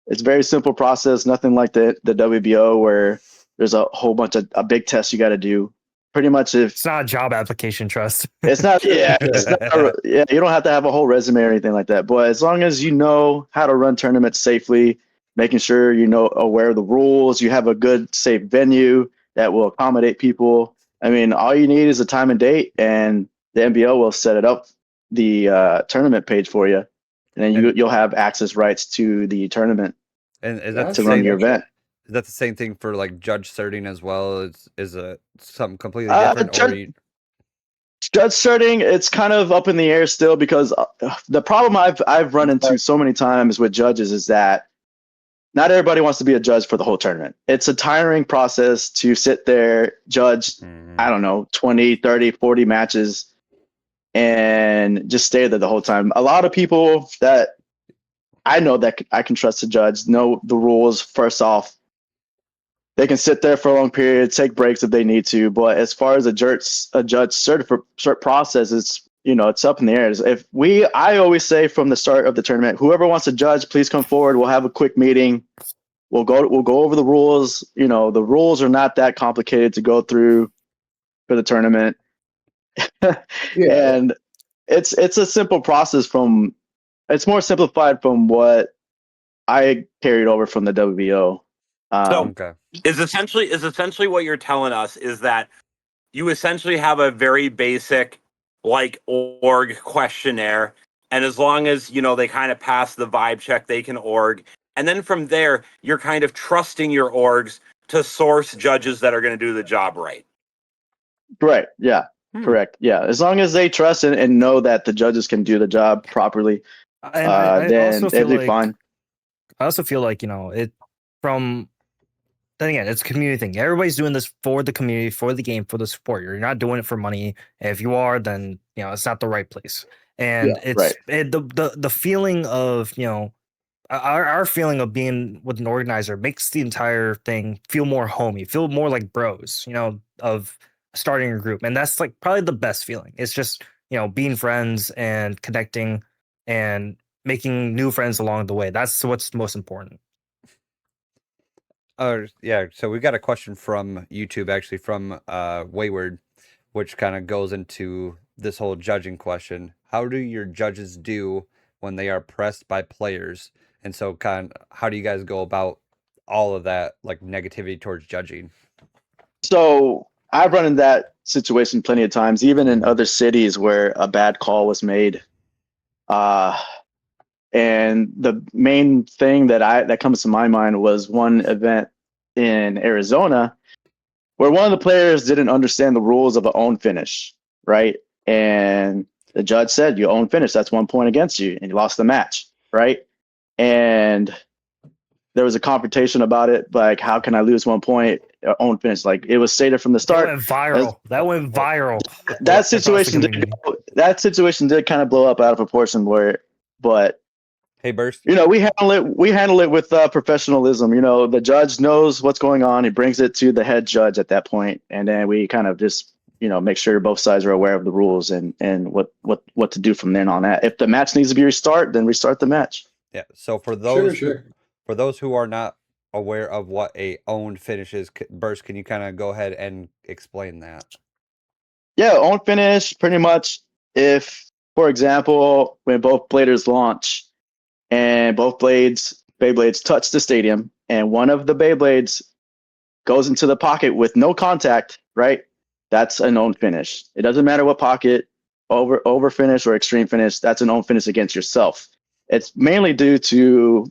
It's a very simple process, nothing like the WBO where there's a whole bunch of a big test you got to do. Pretty much, if It's not a job application, trust. it's not, you don't have to have a whole resume or anything like that. But as long as you know how to run tournaments safely, making sure aware of the rules, you have a good, safe venue that will accommodate people. I mean, all you need is a time and date, and the NBL will set it up, the tournament page for you, and then you'll have access rights to the tournament and is that to the run same? your event. Is that the same thing for like judge certing as well? Is it something completely Uh, different, or Judge certing, it's kind of up in the air still because the problem I've run into so many times with judges is that not everybody wants to be a judge for the whole tournament. It's a tiring process to sit there, judge, I don't know, 20, 30, 40 matches and just stay there the whole time. A lot of people that I know that I can trust to judge know the rules. First off, they can sit there for a long period, take breaks if they need to. But as far as a judge cert process, it's up in the air. I always say from the start of the tournament, whoever wants to judge, please come forward. We'll have a quick meeting. We'll go over the rules. The rules are not that complicated to go through for the tournament. Yeah. And it's a simple process it's more simplified from what I carried over from the WBO. So Okay. is essentially what you're telling us is that you essentially have a very basic like org questionnaire, and as long as they kind of pass the vibe check, they can org, and then from there you're kind of trusting your orgs to source judges that are going to do the job right. Right. Yeah. Correct. Yeah. As long as they trust and know that the judges can do the job properly, And I then also they'll feel be fine. I also feel like it from then again, it's a community thing. Everybody's doing this for the community, for the game, for the support. You're not doing it for money. If you are, then it's not the right place. And right. the feeling of our feeling of being with an organizer makes the entire thing feel more homey, feel more like bros. Of starting a group, and that's like probably the best feeling. It's just being friends and connecting and making new friends along the way. That's what's most important. Yeah, so we got a question from YouTube, actually, from Wayward, which kind of goes into this whole judging question. How do your judges do when they are pressed by players? And so how do you guys go about all of that, like negativity towards judging? So I've run in that situation plenty of times, even in other cities where a bad call was made. And the main thing that comes to my mind was one event in Arizona where one of the players didn't understand the rules of an own finish, right? And the judge said, "You own finish. That's 1 point against you," and you lost the match, right? And there was a confrontation about it, like, how can I lose 1 point? Own finish, like it was stated from the start. That went viral. That situation did kind of blow up out of proportion. But Hey, Burst. we handle it with professionalism. The judge knows what's going on. He brings it to the head judge at that point, and then we kind of just make sure both sides are aware of the rules and what to do from then on. That if the match needs to be restart, then restart the match. Yeah. So for those Sure. for those who are not aware of what a owned finish is, Burst, can you kind of go ahead and explain that? Yeah, own finish pretty much. If, for example, when both bladers launch and both Beyblades touch the stadium, and one of the Beyblades goes into the pocket with no contact, right? That's an own finish. It doesn't matter what pocket, over finish or extreme finish. That's an own finish against yourself. It's mainly due to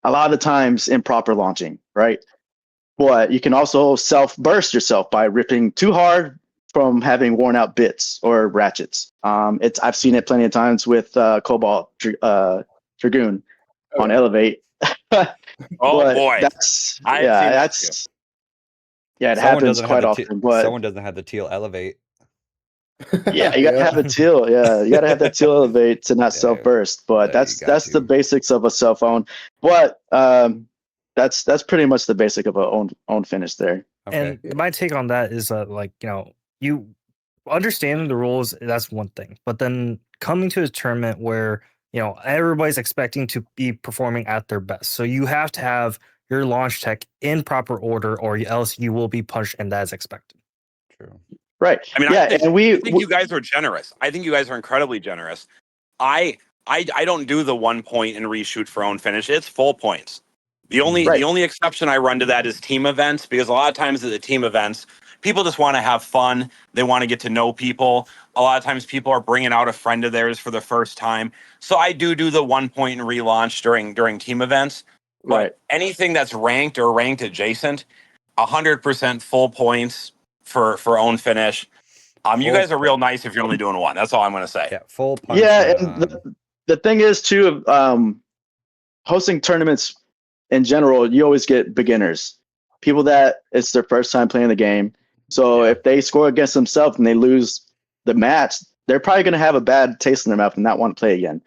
a lot of the times improper launching, right? But you can also self burst yourself by ripping too hard from having worn out bits or ratchets. I've seen it plenty of times with Cobalt Dragoon on Elevate. Oh boy, it happens quite often. But someone doesn't have the teal Elevate. Yeah, you gotta have the teal. Yeah, you gotta have that teal Elevate to not self burst. But that's the basics of a self own. But that's pretty much the basic of a own finish there. Okay. And my take on that is you understanding the rules, that's one thing, but then coming to a tournament where everybody's expecting to be performing at their best, so you have to have your launch tech in proper order, or else you will be punished, and that is expected. True. Right. I mean, yeah, I think you guys are generous. I think you guys are incredibly generous. I don't do the 1 point and reshoot for own finish. It's full points. The only exception I run to that is team events, because a lot of times at the team events, people just want to have fun. They want to get to know people. A lot of times people are bringing out a friend of theirs for the first time. So I do the 1 point and relaunch during team events. But anything that's ranked or ranked adjacent, 100% full points for own finish. You guys are real nice if you're only doing one. That's all I'm going to say. Yeah, full punishment. Yeah, and the thing is too, hosting tournaments in general, you always get beginners, people that it's their first time playing the game. So if they score against themselves and they lose the match, they're probably going to have a bad taste in their mouth and not want to play again.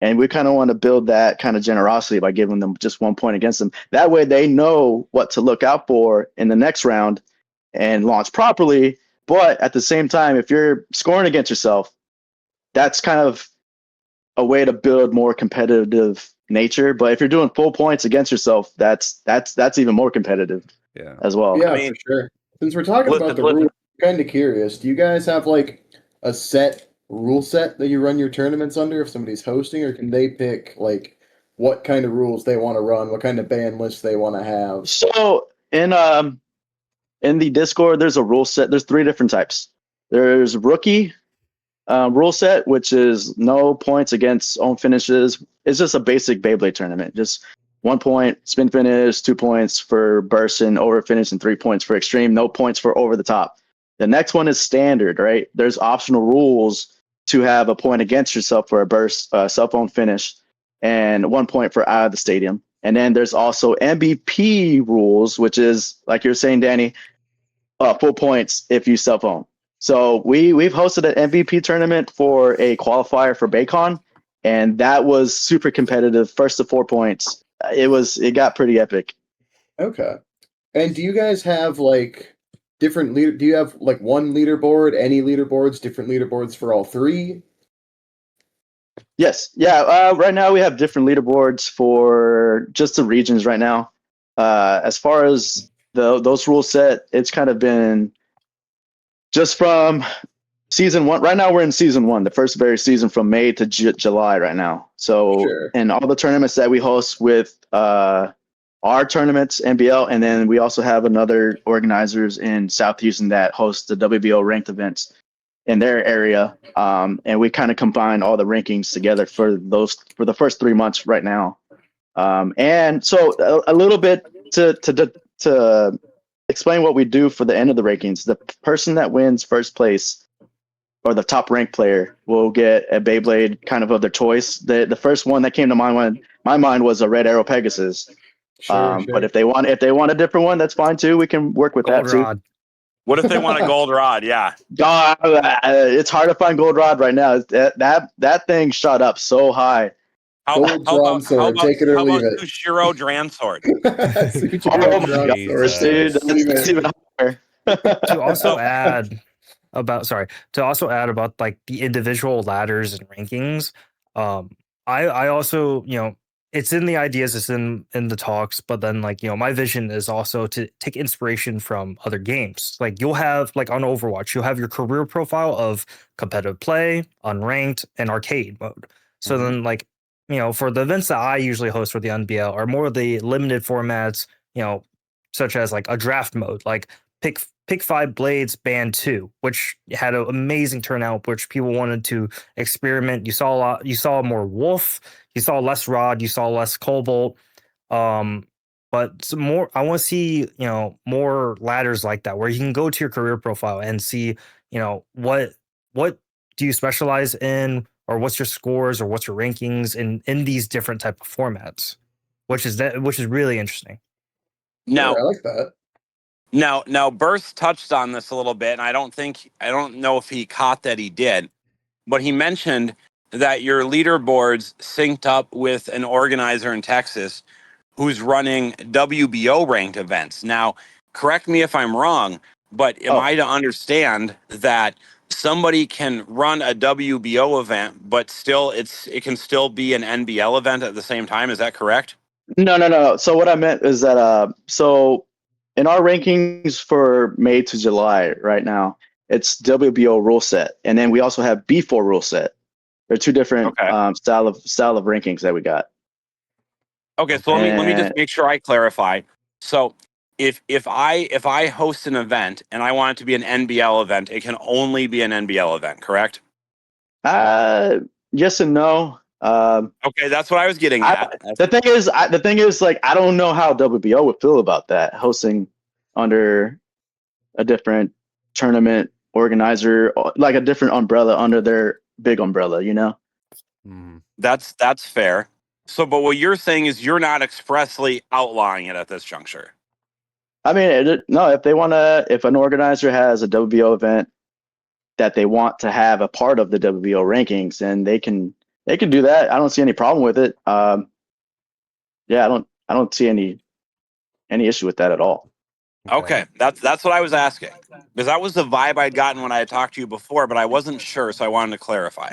And we kind of want to build that kind of generosity by giving them just 1 point against them. That way they know what to look out for in the next round and launch properly. But at the same time, if you're scoring against yourself, that's kind of a way to build more competitive nature. But if you're doing full points against yourself, that's even more competitive as well. Yeah, for sure. Since we're talking about the rules, I'm kind of curious. Do you guys have like a set rule set that you run your tournaments under if somebody's hosting, or can they pick like what kind of rules they want to run, what kind of ban lists they want to have. So in the Discord, there's a rule set. There's 3 different types. There's rookie rule set, which is no points against own finishes. It's just a basic Beyblade tournament. Just 1 point spin finish, 2 points for burst and over finish, and 3 points for extreme. No points for over the top. The next one is standard, right? There's optional rules to have a point against yourself for a burst, cell phone finish, and 1 point for out of the stadium. And then there's also MVP rules, which is like you're saying, Danny, full points if you cell phone. So we've hosted an MVP tournament for a qualifier for Baycon, and that was super competitive. First to 4 points, it got pretty epic. Okay. And do you guys have like different leader? Do you have like one leaderboard, any leaderboards, different leaderboards for all 3? Yes, yeah. Right now we have different leaderboards for just the regions. Right now, as far as those rules set, it's kind of been just from season 1. Right now we're in season 1, the first very season from May to July right now. So Sure. and all the tournaments that we host with our tournaments, NBL, and then we also have another organizers in South Houston that host the WBO ranked events in their area, and we kind of combine all the rankings together for the first 3 months right now. And so a little bit to explain what we do for the end of the rankings. The person that wins first place or the top ranked player will get a Beyblade kind of their choice. The first one that came to my mind was a Red Arrow Pegasus. Sure, But if they want a different one, that's fine too. We can work with that too. Goldenrod. What if they want a gold rod? Yeah. It's hard to find gold rod right now. That thing shot up so high. Gold Drum Sword, take it or leave it. Sushiro Dran Sword? Suchiro Drum Sword. Jesus. Dude, that's even higher. To also add about like the individual ladders and rankings, I also, it's in the ideas, it's in the talks, but then like, my vision is also to take inspiration from other games. Like you'll have like on Overwatch, you'll have your career profile of competitive play, unranked, and arcade mode. So then like, for the events that I usually host for the NBL are more of the limited formats, such as like a draft mode, like pick 5 blades band 2, which had an amazing turnout, which people wanted to experiment. You saw more wolf, you saw less rod, you saw less cobalt, but some more. I want to see more ladders like that where you can go to your career profile and see what do you specialize in, or what's your scores, or what's your rankings in these different type of formats, which is really interesting. Now, Sure, I like that. Now, Burst touched on this a little bit, and I don't know if he caught that he did, but he mentioned that your leaderboards synced up with an organizer in Texas who's running WBO ranked events. Now, correct me if I'm wrong, but am I to understand that somebody can run a WBO event, but still it can still be an NBL event at the same time? Is that correct? No. So what I meant is that so in our rankings for May to July right now, it's WBO rule set, and then we also have B4 rule set. They're 2 different style of rankings that we got. Okay, so let me just make sure I clarify. So if I host an event and I want it to be an NBL event, it can only be an NBL event, correct? Yes and no. Okay, that's what I was getting at. The thing is, like, I don't know how WBO would feel about that, hosting under a different tournament organizer, like a different umbrella under their big umbrella, That's fair. So, but what you're saying is you're not expressly outlawing it at this juncture. I mean, no. If an organizer has a WBO event that they want to have a part of the WBO rankings, then they can do that. I don't see any problem with it. Yeah, I don't see any issue with that at all. Okay, that's what I was asking, because that was the vibe I'd gotten when I had talked to you before, but I wasn't sure, so I wanted to clarify.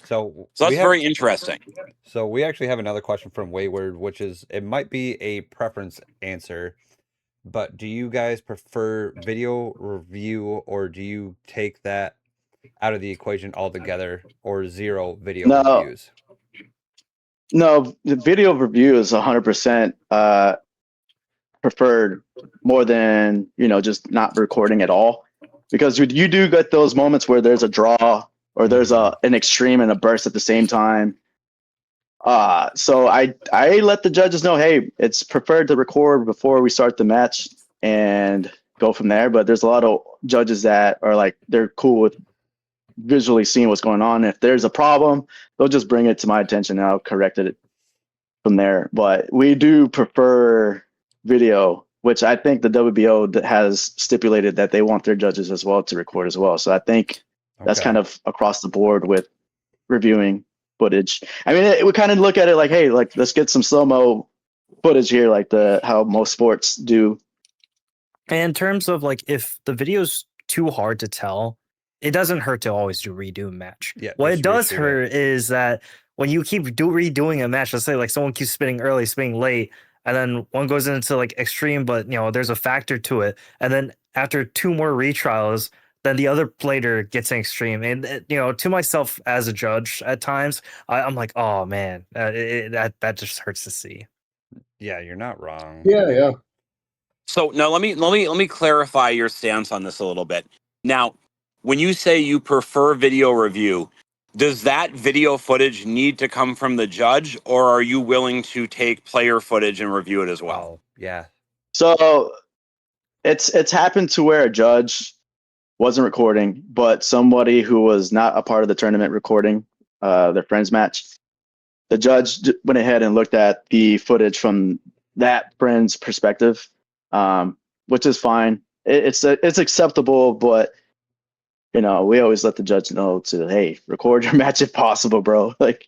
So that's very interesting. So we actually have another question from Wayward, which is, it might be a preference answer, but do you guys prefer video review, or do you take that out of the equation altogether, or 0 video reviews? No, the video review is 100% preferred more than, just not recording at all. Because you do get those moments where there's a draw or there's an extreme and a burst at the same time. So I let the judges know, hey, it's preferred to record before we start the match and go from there. But there's a lot of judges that are like, they're cool with visually seeing what's going on. If there's a problem, they'll just bring it to my attention and I'll correct it from there. But we do prefer video, which I think the WBO has stipulated that they want their judges as well to record as well. So I think that's kind of across the board with reviewing footage. I mean, we kind of look at it like, hey, like let's get some slow-mo footage here, like how most sports do. And in terms of like, if the video's too hard to tell, it doesn't hurt to always redo a match. Yeah, What just it does reshoot it. hurt is that when you keep redoing a match, let's say like someone keeps spinning early, spinning late, and then one goes into like extreme, but there's a factor to it, and then after 2 more retrials, then the other player gets an extreme, and to myself as a judge, at times I'm like, oh man, that just hurts to see. Yeah, you're not wrong. Yeah. So now let me clarify your stance on this a little bit. Now, when you say you prefer video review, does that video footage need to come from the judge, or are you willing to take player footage and review it as well? Oh, yeah. So it's happened to where a judge wasn't recording, but somebody who was not a part of the tournament recording their friend's match. The judge went ahead and looked at the footage from that friend's perspective, which is fine. It's acceptable, but we always let the judge know to, hey, record your match if possible, bro. Like,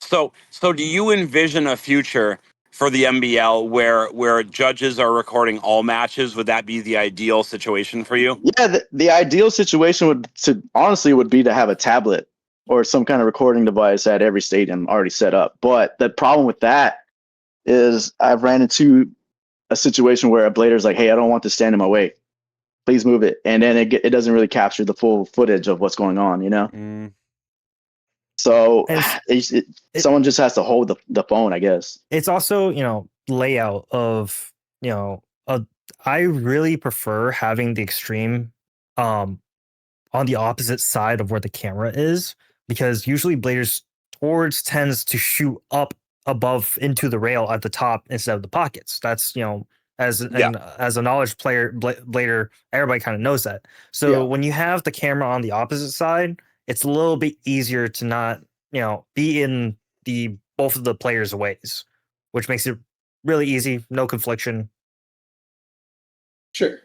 So do you envision a future for the MBL where judges are recording all matches? Would that be the ideal situation for you? yeah, the ideal situation would be to have a tablet or some kind of recording device at every stadium already set up. But the problem with that is I've ran into a situation where a blader's like, hey, I don't want this stand in my way. Please move it. And then it doesn't really capture the full footage of what's going on, Mm. So And someone just has to hold the phone, I guess. It's also, layout of, I really prefer having the extreme on the opposite side of where the camera is, because usually bladers towards tends to shoot up above into the rail at the top instead of the pockets. That's, as a knowledge player, blader, everybody kind of knows that. So when you have the camera on the opposite side, it's a little bit easier to not, be in the both of the players' ways, which makes it really easy, no confliction. Sure.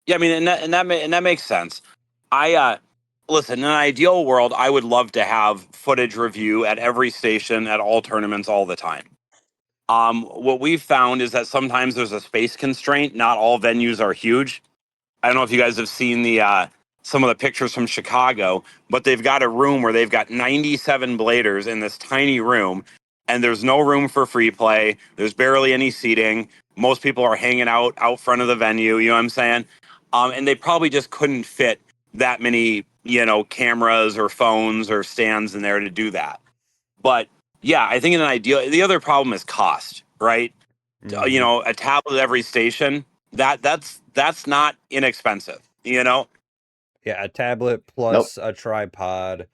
Yeah, I mean, and that makes sense. I listen, in an ideal world, I would love to have footage review at every station at all tournaments all the time. What we've found is that sometimes there's a space constraint. Not all venues are huge. I don't know if you guys have seen the some of the pictures from Chicago, but they've got a room where they've got 97 bladers in this tiny room, and there's no room for free play. There's barely any seating. Most people are hanging out front of the venue. You know what I'm saying? And they probably just couldn't fit that many, cameras or phones or stands in there to do that. But yeah, I think in an ideal, the other problem is cost, right? Mhm. A tablet at every station, that's not inexpensive, Yeah, a tablet Nope. plus a tripod,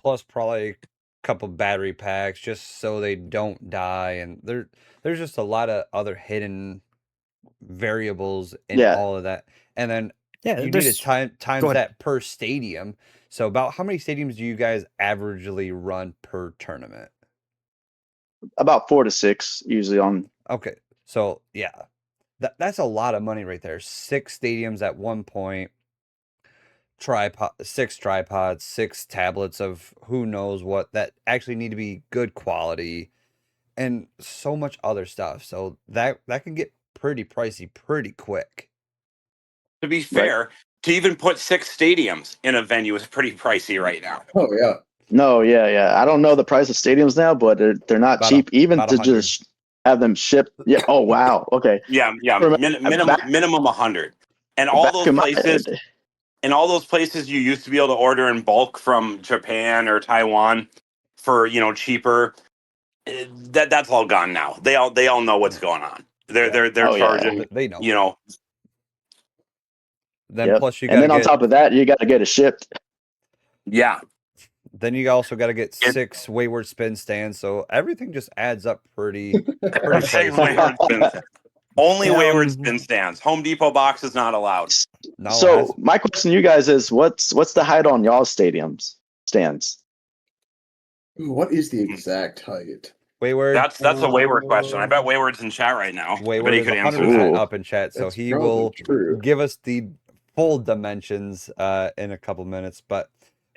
plus probably a couple battery packs, just so they don't die. And there's just a lot of other hidden variables in Yeah. all of that. And then Yeah, you need to go times ahead. that per stadium. So about how many stadiums do you guys averagely run per tournament? About 4 to 6 usually on. Okay, so yeah, that's a lot of money right there. 6 stadiums at one point, tripod, 6 tripods, 6 tablets of who knows what that actually need to be good quality, and so much other stuff. So that can get pretty pricey pretty quick. To be Right. fair, to even put 6 stadiums in a venue is pretty pricey right now. Oh yeah. No, yeah. I don't know the price of stadiums now, but they're not cheap. Even about to 100. just have them shipped. Yeah. Oh wow. Okay. Yeah, minimum 100. And all Back those in my places, you used to be able to order in bulk from Japan or Taiwan for, cheaper. that's all gone now. They all know what's going on. They're Oh, yeah. charging, They know. you know. Then Yep. plus you And got to then on get. top of that, you got to get it shipped. Yeah. Then you also got to get It- 6 wayward spin stands. So everything just adds up pretty Six pricey. wayward spin stands. Only wayward Um, spin stands. Home Depot box is not allowed. No, So my question to you guys is, what's the height on y'all's stadiums stands? Ooh, what is the exact height? wayward. That's a wayward question. I bet Wayward's in chat right now. I bet Wayward he is could answer 100% that. Ooh. up in chat, so That's he probably will true. give us the full dimensions in a couple minutes. But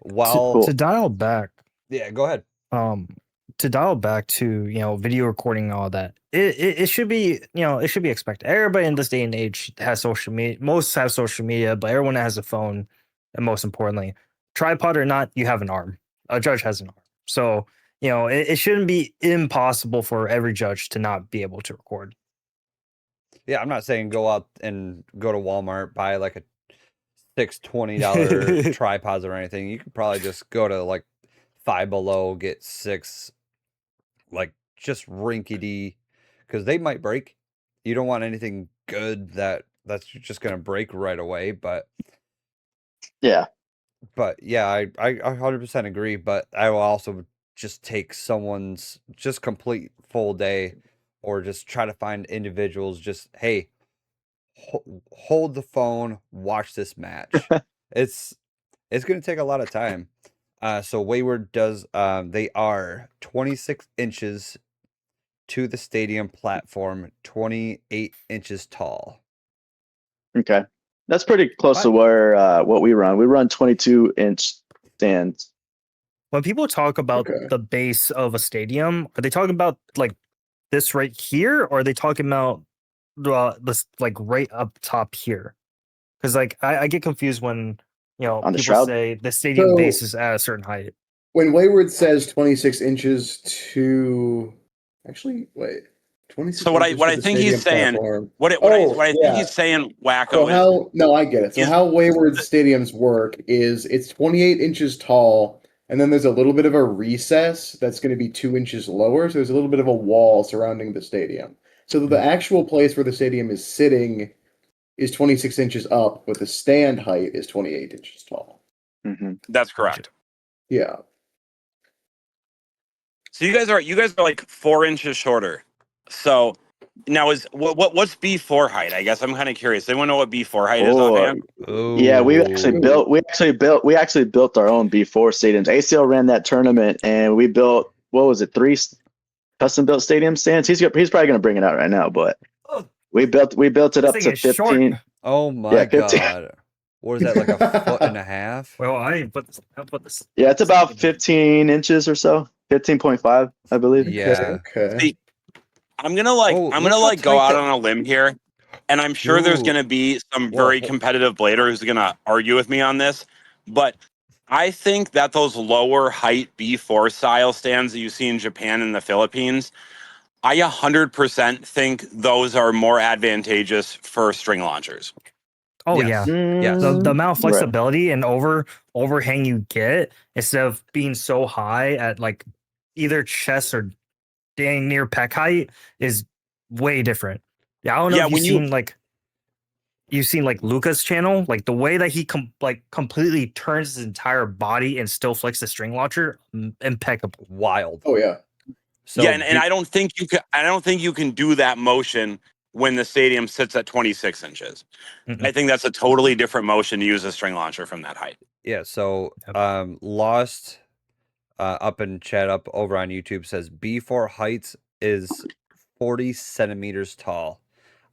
while Cool. to dial back, yeah, go ahead. to dial back to video recording and all that, it should be it should be expected. Everybody in this day and age has social media. Most have social media, but everyone has a phone, and most importantly, tripod or not, you have an arm. A judge has an arm, so it shouldn't be impossible for every judge to not be able to record. Yeah, I'm not saying go out and go to Walmart, buy like a $620 tripods or anything. You could probably just go to like Five Below, get 6 like just rinky-dee, because they might break. You don't want anything good that's just gonna break right away. But Yeah. yeah, I 100% agree. But I will also just take someone's just complete full day, or just try to find individuals. Just hey, hold the phone, watch this match. It's going to take a lot of time. So Wayward does. They are 26 inches to the stadium platform, 28 inches tall. Okay. That's pretty close to where what we run. We run 22-inch stands. When people talk about Okay. the base of a stadium, are they talking about like this right here, or are they talking about this like right up top here? Because like I get confused when On the people shroud? say the stadium So- base is at a certain height. When Wayward says 26 inches to, actually, wait, 26 So what inches I to the think he's stadium saying, platform. what I think he's saying, Wacko, So is how? No, I get it. So is- how Wayward stadiums work is it's 28 inches tall, and then there's a little bit of a recess that's going to be 2 inches lower. So there's a little bit of a wall surrounding the stadium. So the actual place where the stadium is sitting is 26 inches up, but the stand height is 28 inches tall. Mm-hmm. that's correct. Yeah. So you guys are like 4 inches shorter. So now is what's B4 height? I guess I'm kind of curious. Anyone know what B4 height is offhand? Yeah, we actually built our own B4 stadiums. ACL ran that tournament, and we built, what was it, 3 custom built stadium stands. He's probably going to bring it out right now, but we built it up This to thing is short. 15. Oh my 15. god. What is that, like a foot and a half? Well, I didn't put this. I put this. Yeah, it's about 15 inches or so, 15.5, I believe. Yeah. Okay. See, I'm gonna like Oh, I'm look gonna how like go tight out that- on a limb here, and I'm sure there's Dude. gonna be some Whoa, very ho- competitive blader who's gonna argue with me on this, but I think that those lower height B4 style stands that you see in Japan and the Philippines, I 100% think those are more advantageous for string launchers. Oh Yes. yeah. Yes. The amount of Right. flexibility and overhang you get instead of being so high at like either chest or dang near pec height is way different. Yeah, I don't know Yeah, if you've seen like Luca's channel, like the way that he completely turns his entire body and still flicks the string launcher, impeccable. Wild. Oh yeah. So yeah, and I don't think you can do that motion when the stadium sits at 26 inches. Mm-mm. I think that's a totally different motion to use a string launcher from that height. yeah, so Yep. Lost up in chat up over on YouTube says B4 heights is 40 centimeters tall.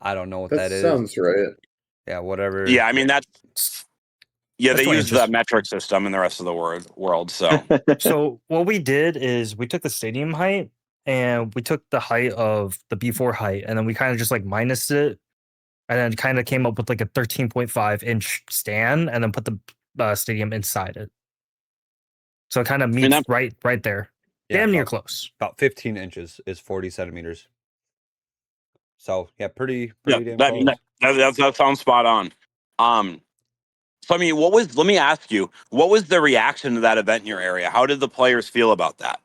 I don't know what That that is. sounds right. Yeah, whatever. Yeah, I mean That's they 20 use the inches. metric system in the rest of the world. So So what we did is we took the stadium height and we took the height of the B4 height, and then we kind of just like minus it, and then kind of came up with like a 13.5 inch stand, and then put the stadium inside it. So it kind of meets right there, Yeah, damn near about, close. about 15 inches is 40 centimeters. So yeah, pretty yeah, damn that, close. that sounds spot on. So I mean, let me ask you, what was the reaction to that event in your area? How did the players feel about that?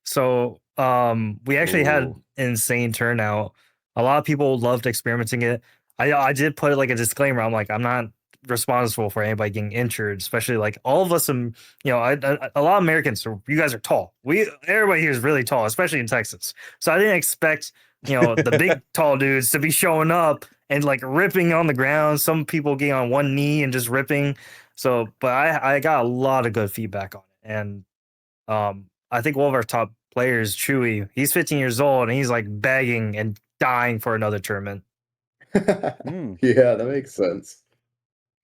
So We actually had Ooh. insane turnout. A lot of people loved experimenting it. I did put like a disclaimer. I'm like, I'm not responsible for anybody getting injured, especially like all of us. A lot of Americans. You guys are tall. Everybody here is really tall, especially in Texas. So I didn't expect the big tall dudes to be showing up and like ripping on the ground. Some people getting on one knee and just ripping. So, but I got a lot of good feedback on it, and I think one of our top players, Chewy, he's 15 years old and he's like begging and dying for another tournament. Hmm. Yeah, that makes sense.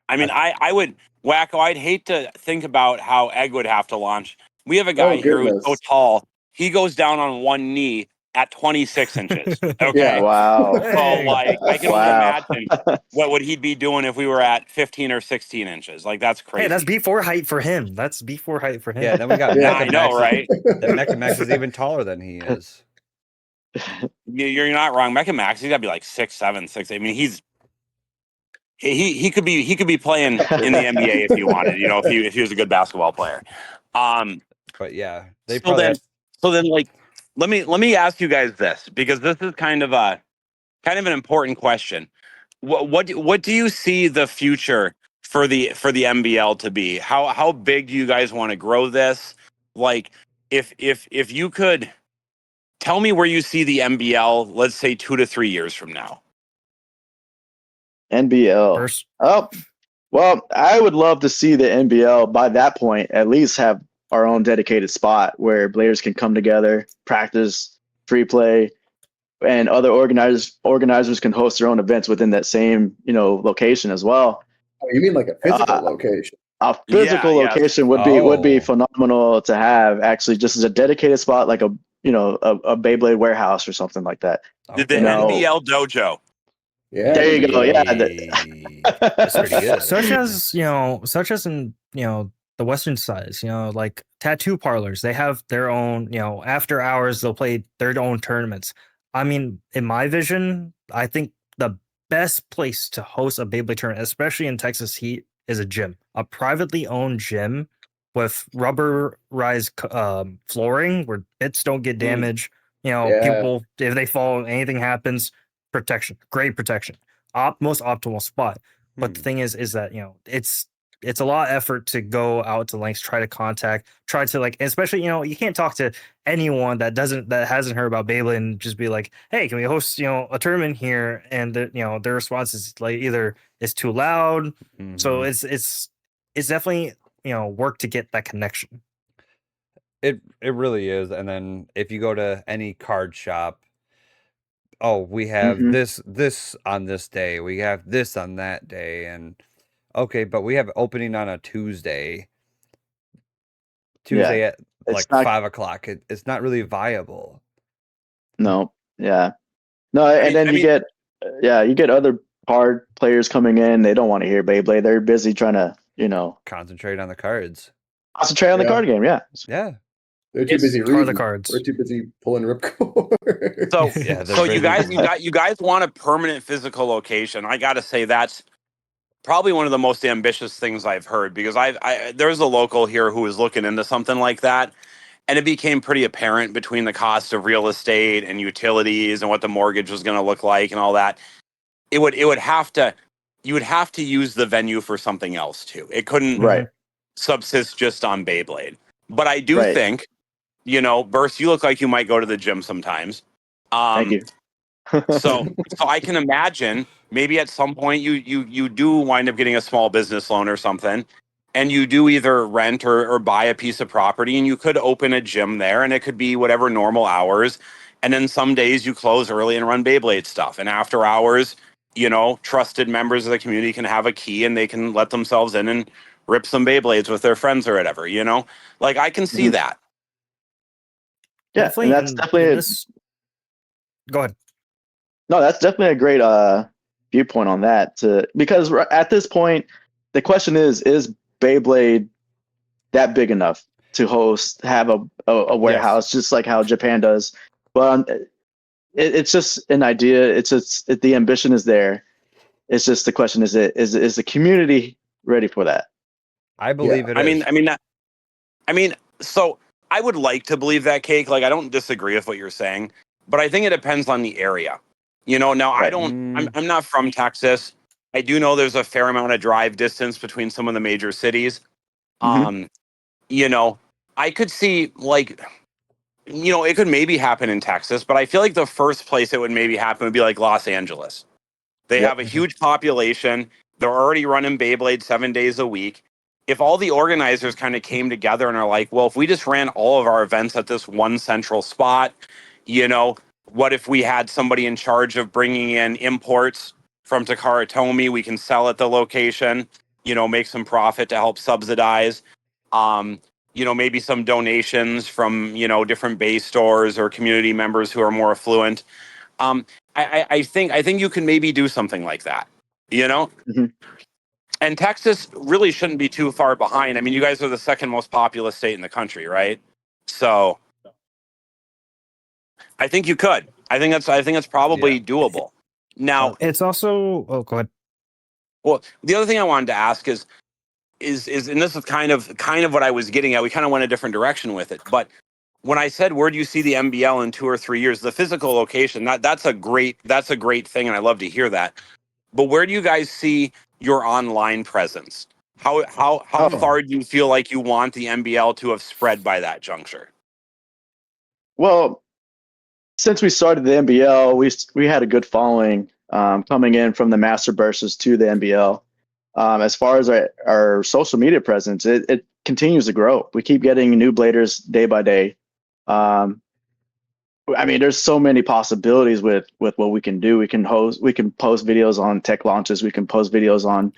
I mean, I would, Wacko, I'd hate to think about how Egg would have to launch. We have a guy Oh, here who's so goodness. tall, he goes down on one knee at 26 inches. Okay. Yeah. Wow. So, Hey. like, I can only Wow. imagine what would he be doing if we were at 15 or 16 inches. Like, that's crazy. Hey, that's B4 height for him. That's B4 height for him. Yeah, then we got Yeah. I know, Mechamax. right? That Mechamax is even taller than he is. You're not wrong. Mecha Max, he's got to be like 6'7", 6'8". I mean, he could be playing in the NBA if he wanted, if he was a good basketball player. But yeah, they So probably then, have, so then, like, let me ask you guys this, because this is kind of an important question. What do you see the future for the MBL to be? How big do you guys want to grow this? Like, if you could tell me where you see the MBL, let's say 2 to 3 years from now. NBL. First, Oh, well, I would love to see the NBL by that point at least have our own dedicated spot where players can come together, practice, free play, and other organizers can host their own events within that same location as well. Oh, you mean like a physical Uh, location? A physical Yeah, location would be Oh. phenomenal to have, actually, just as a dedicated spot, like a Beyblade warehouse or something like that. The Okay. NBL dojo. Yeah. There you go. Yeah. That's pretty good. such as in the western sides, like tattoo parlors, they have their own, after hours they'll play their own tournaments. I mean, in my vision, I think the best place to host a Beyblade tournament, especially in Texas heat, is a gym, a privately owned gym with rubberized flooring where bits don't get damaged. Yeah. People, if they fall, anything happens, protection, great protection, most optimal spot. But the thing is that it's a lot of effort to go out to lengths, try to like, especially you can't talk to anyone that hasn't heard about Beyblade and just be like, hey, can we host a tournament here? And their response is like either it's too loud. So it's definitely work to get that connection. It really is. And then if you go to any card shop, oh, we have Mhm. this on this day, we have this on that day, and okay, but we have opening on a Tuesday Yeah. at It's like not. 5 o'clock. It's not really viable. No. Yeah. No. I And mean, then I you mean, get other card players coming in. They don't want to hear Beyblade. They're busy trying to Concentrate on the cards. concentrate on the Yeah. card game. Yeah. Yeah. They're too It's busy Are the reading. cards. We're too busy pulling ripcord. so Yeah, they're so you busy. guys want a permanent physical location. I got to say that's probably one of the most ambitious things I've heard, because there's a local here who was looking into something like that, and it became pretty apparent between the cost of real estate and utilities and what the mortgage was going to look like and all that. You would have to use the venue for something else too. It couldn't Right. subsist just on Beyblade. But I do Right. think, Burst, you look like you might go to the gym sometimes. Thank you. So I can imagine maybe at some point you do wind up getting a small business loan or something, and you do either rent or buy a piece of property, and you could open a gym there, and it could be whatever normal hours. And then some days you close early and run Beyblade stuff. And after hours, trusted members of the community can have a key and they can let themselves in and rip some Beyblades with their friends or whatever, Like, I can see Mhm. that. Yeah, Definitely, and that's and definitely this. Go ahead. no, that's definitely a great viewpoint on that. Because at this point, the question is Beyblade that big enough to have a warehouse just like how Japan does? But it's just an idea. The ambition is there. It's just the question: is the community ready for that? I believe it I is. mean, so I would like to believe that, Cake. Like, I don't disagree with what you're saying, but I think it depends on the area. Now I Right. don't. Mm, I'm not from Texas. I do know there's a fair amount of drive distance between some of the major cities. Hmm. Um, you know, I could see like, it could maybe happen in Texas, but I feel like the first place it would maybe happen would be like Los Angeles. They have Yep. a mhm. huge population. They're already running Beyblade 7 days a week. If all the organizers kind of came together and are like, well, if we just ran all of our events at this one central spot, you know, what if we had somebody in charge of bringing in imports from Takara Tomy? We can sell at the location, make some profit to help subsidize. Um, maybe some donations from, different base stores or community members who are more affluent. Um, I think you can maybe do something like that, you know. Hmm. And Texas really shouldn't be too far behind. I mean, you guys are the second most populous state in the country, right? So I think you could. I think that's Yeah. probably doable. Now, It's also go ahead. well, the other thing I wanted to ask is and this is kind of what I was getting at. We kind of went a different direction with it, but when I said where do you see the MBL in 2 or 3 years, the physical location, that's a great thing, and I love to hear that. But where do you guys see your online presence? How Oh, far do you feel like you want the MBL to have spread by that juncture? well, since we started the NBL, we had a good following coming in from the master bursts to the NBL. As far as our social media presence, it continues to grow. We keep getting new bladers day by day. Um, I mean, there's so many possibilities with what we can do. We can post videos on tech launches. We can post videos on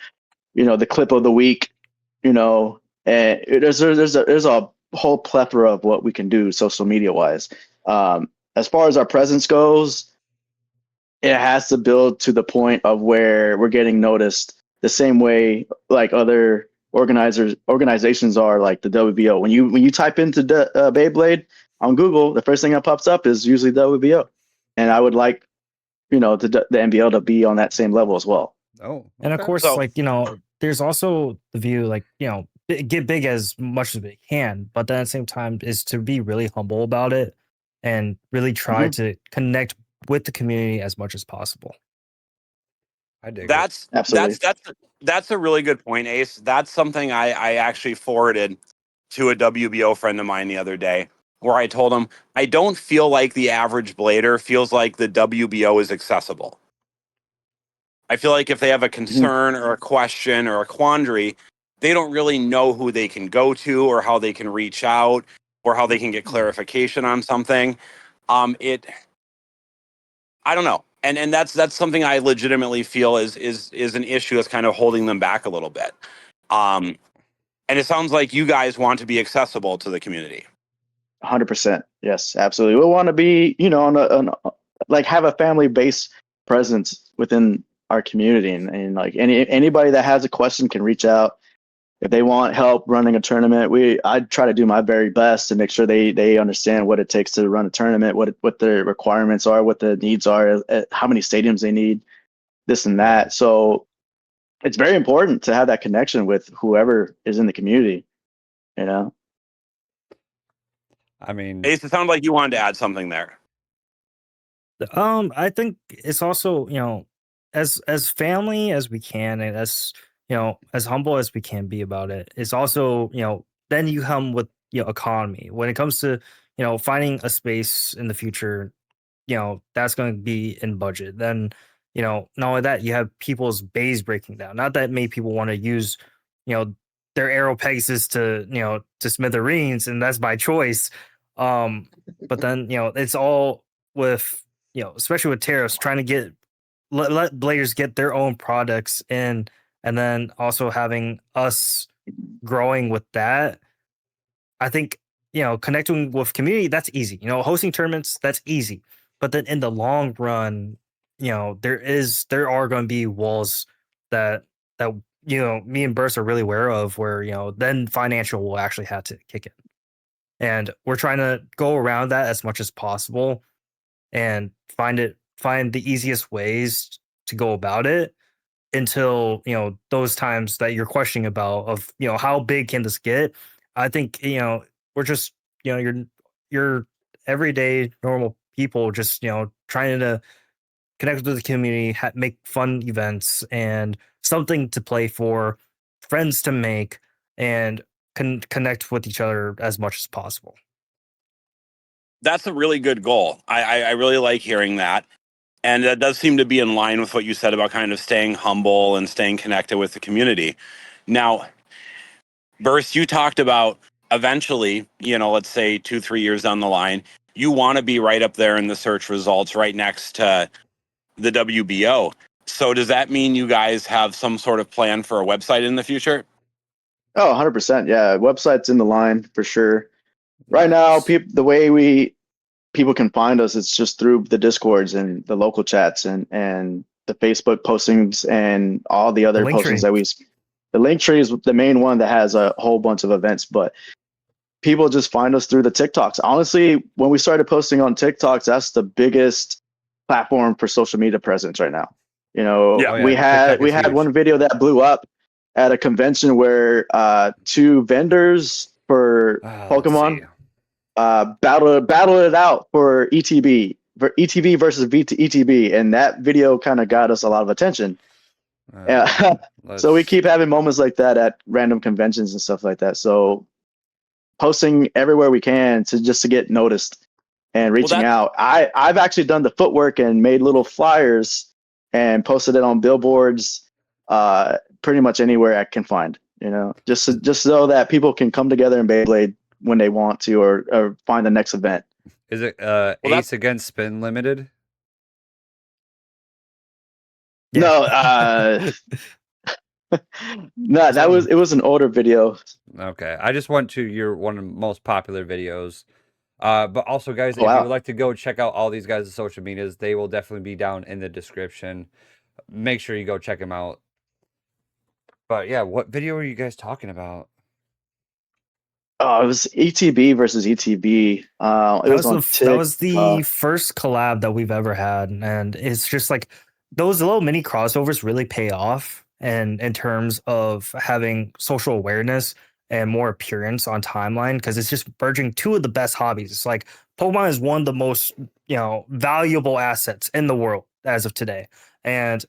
the clip of the week. And there's a whole plethora of what we can do social media wise. As far as our presence goes, it has to build to the point of where we're getting noticed the same way like other organizations are, like the WBO. When you type into Beyblade on Google, the first thing that pops up is usually WBO, and I would like the NBL to be on that same level as well. Oh, And of okay. course, So like, there's also the view, like, get big as much as we can, but then at the same time is to be really humble about it and really try Hmm. to connect with the community as much as possible. I dig it. that's Absolutely. that's that's that's a really good point, Ace. That's something I actually forwarded to a WBO friend of mine the other day, where I told him I don't feel like the average blader feels like the WBO is accessible. I feel like if they have a Hmm. concern or a question or a quandary, they don't really know who they can go to or how they can reach out or how they can get Hmm. clarification on something. It I don't know. And that's something I legitimately feel is an issue that's kind of holding them back a little bit. Um, and it sounds like you guys want to be accessible to the community. 100%. Yes, absolutely. We want to be, like have a family based presence within our community, and like anybody that has a question can reach out. If they want help running a tournament, I try to do my very best to make sure they understand what it takes to run a tournament, what the requirements are, what the needs are, how many stadiums they need, this and Yeah. that. So it's very important to have that connection with whoever is in the community, you know. I mean, Ace, it sounded like you wanted to add something there. I think it's also, as family as we can, and as humble as we can be about it. It's also, then you come with, economy. When it comes to, finding a space in the future, that's going to be in budget. Then, not only that, you have people's bays breaking down. Not that many people want to use, you know, their Aero Pegasus to smithereens, and that's by choice. But then, it's all with, especially with tariffs, trying to let Bladers get their own products in, and then also having us growing with that. I think, connecting with community, that's easy. Hosting tournaments, that's easy. But then in the long run, there are going to be walls that me and Burst are really aware of, where then financial will actually have to kick in, and we're trying to go around that as much as possible and find the easiest ways to go about it until those times that you're questioning about, of how big can this get. I think we're just your everyday normal people just trying to connect with the community, make fun events, and something to play for, friends to make, and connect with each other as much as possible. That's a really good goal. I really like hearing that. And that does seem to be in line with what you said about kind of staying humble and staying connected with the community. Now, Burst, you talked about eventually, let's say 2-3 years down the line, you want to be right up there in the search results, right next to the WBO. So does that mean you guys have some sort of plan for a website in the future? Oh, 100%. Yeah, website's in the line for sure. Right now, Nice. the way people can find us, it's just through the Discords and the local chats and the Facebook postings and all the The other link postings tree. the link tree is the main one that has a whole bunch of events, but people just find us through the TikToks. Honestly, when we started posting on TikToks, that's the biggest platform for social media presence right now. Yeah. Oh We yeah, TikTok is had huge. one video that blew up at a convention where two vendors for Let's see. Pokemon battle it out for ETB versus ETB, and that video kind of got us a lot of attention. Yeah. So we Let's. keep having moments like that at random conventions and stuff like that. So posting everywhere we can to get noticed and Well, reaching that out. I've actually done the footwork and made little flyers and posted it on billboards, pretty much anywhere I can find. Just so that people can come together in Beyblade when they want to, or find the next event. Is it well that Ace against Spin Limited? Yeah. No, no, That's one. it was an older video. Okay, I just went to your one of the most popular videos. But also, guys, Oh if you would wow. like to go check out all these guys' social medias, they will definitely be down in the description. Make sure you go check them out. But yeah, what video are you guys talking about? Oh, it was ETB versus ETB. It was on That was the TikTok. first collab that we've ever had, and it's just like those little mini crossovers really pay off, and in terms of having social awareness and more appearance on timeline, because it's just merging two of the best hobbies. It's like Pokemon is one of the most valuable assets in the world as of today, and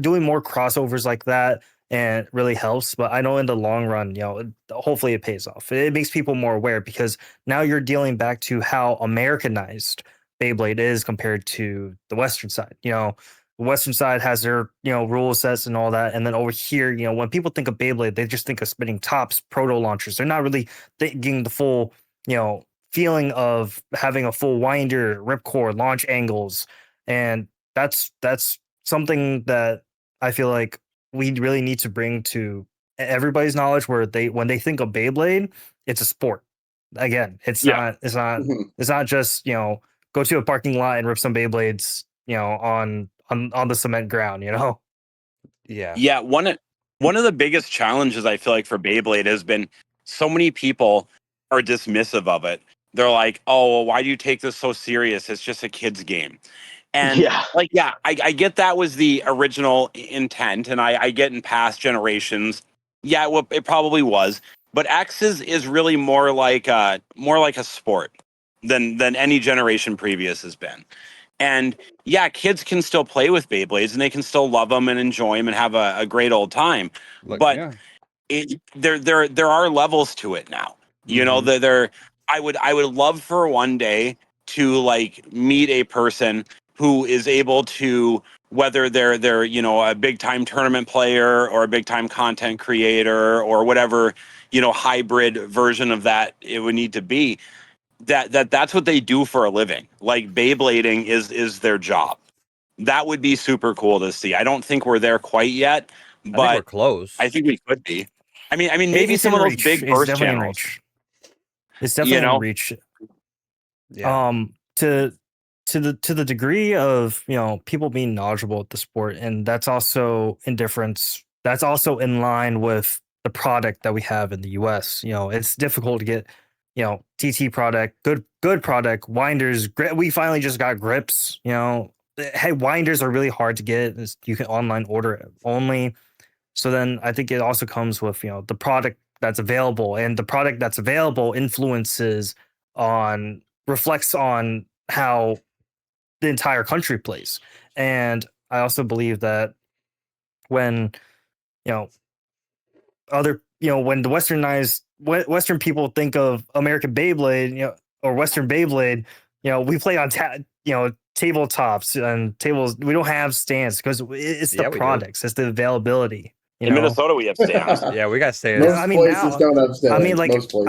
doing more crossovers like that and really helps. But I know in the long run, hopefully it pays off. It makes people more aware, because now you're dealing back to how Americanized Beyblade is compared to the Western side. The Western side has their rule sets and all that, and then over here, when people think of Beyblade, they just think of spinning tops, proto launchers. They're not really thinking the full feeling of having a full winder, ripcord, launch angles, and that's something that I feel like we really need to bring to everybody's knowledge, where when they think of Beyblade, it's a sport. Again, yeah. it's not just, go to a parking lot and rip some Beyblades, on the cement ground. Yeah, Yeah, one of the biggest challenges I feel like for Beyblade has been so many people are dismissive of it. They're like, "Oh, well, why do you take this so serious? It's just a kid's game." And Yeah. like, yeah, I get that was the original intent, and I get in past generations, yeah, well, it probably was. But X is really more like a sport than any generation previous has been. And yeah, kids can still play with Beyblades and they can still love them and enjoy them and have a great old time. look, But yeah. there are levels to it now. Mm-hmm. I would love for one day to like meet a person who is able to, whether they're a big time tournament player or a big time content creator or whatever hybrid version of that it would need to be, that's what they do for a living. Like Beyblading is their job. That would be super cool to see. I don't think we're there quite yet, I think we're but I close. think we could be. I mean, maybe It's some in of those reach. big It's burst definitely in channels. reach. It's You definitely in know, reach. Yeah, To the degree of people being knowledgeable at the sport, and that's also indifference. That's also in line with the product that we have in the US. It's difficult to get TT product, good product, winders. We finally just got grips. Hey, winders are really hard to get. You can online order it only. So then I think it also comes with the product that's available, and the product that's available reflects on how the entire country plays. And I also believe that when you know when the Western people think of American Beyblade, or Western Beyblade, we play on tabletops and tables. We don't have stands because it's the Yeah, we do. products, it's the availability. In Minnesota, we have stands. Yeah, we got stands. Most I mean, places now- don't have stands. I mean, like, Most places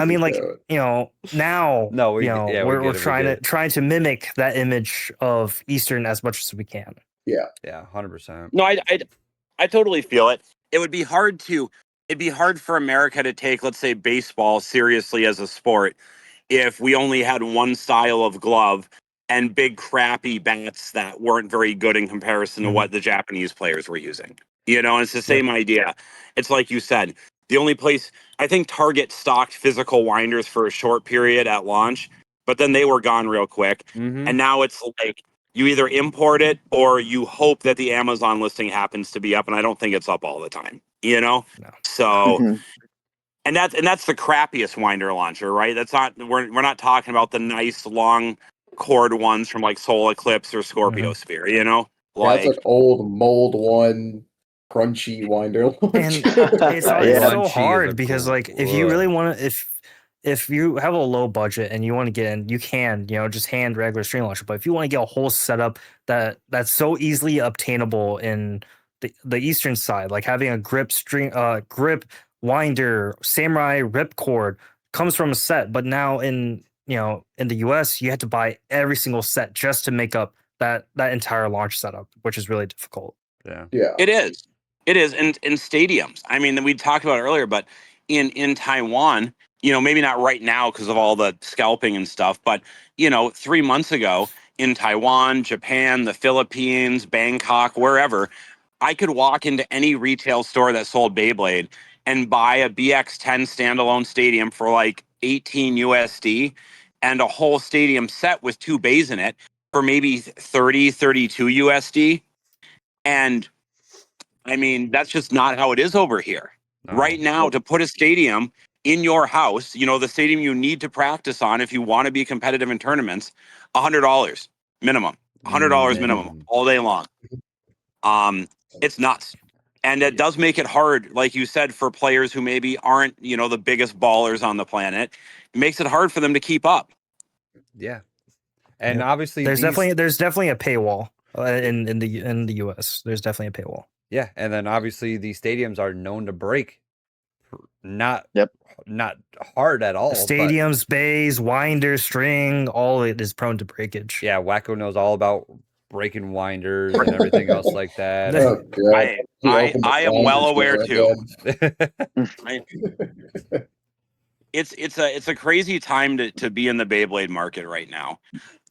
don't. now, No, we we're get it, we trying get to it. trying to mimic that image of Eastern as much as we can. Yeah, 100%. No, I totally feel it. It'd be hard for America to take, let's say, baseball seriously as a sport if we only had one style of glove and big crappy bats that weren't very good in comparison to what the Japanese players were using. And it's the same idea. It's like you said, the only place I think Target stocked physical winders for a short period at launch, but then they were gone real quick. Mm-hmm. And now it's like you either import it or you hope that the Amazon listing happens to be up, and I don't think it's up all the time. No. So Mhm. and that's the crappiest winder launcher, right? That's not we're not talking about the nice long cord ones from like Soul Eclipse or Scorpio Sphere, Yeah, it's like old mold one crunchy winder launcher. And it's so Crunchy is hard because, like, if you really want to, if you have a low budget and you want to get in, you can, just hand regular string launcher. But if you want to get a whole setup that's so easily obtainable in the Eastern side, like having a grip winder, samurai ripcord comes from a set, but now in the US, you have to buy every single set just to make up that entire launch setup, which is really difficult. Yeah. It is. It is. And in stadiums, I mean, we talked about it earlier, but in Taiwan, maybe not right now because of all the scalping and stuff, but 3 months ago in Taiwan, Japan, the Philippines, Bangkok, wherever, I could walk into any retail store that sold Beyblade and buy a BX10 standalone stadium for like 18 USD and a whole stadium set with 2 bays in it for maybe 30, 32 USD. And I mean, that's just not how it is over here. No. Right now, to put a stadium in your house, the stadium you need to practice on if you want to be competitive in tournaments, $100 minimum. $100 minimum all day long. It's nuts. And it does make it hard, like you said, for players who maybe aren't, the biggest ballers on the planet. It makes it hard for them to keep up. Yeah. And obviously there's definitely a paywall in the US. There's definitely a paywall. Yeah, and then obviously these stadiums are known to break. Not hard at all. Stadiums, bays, winder, string, all it is prone to breakage. Yeah, Wacko knows all about breaking winders and everything else like that. Oh, God. I am well aware too. It's a crazy time to be in the Beyblade market right now.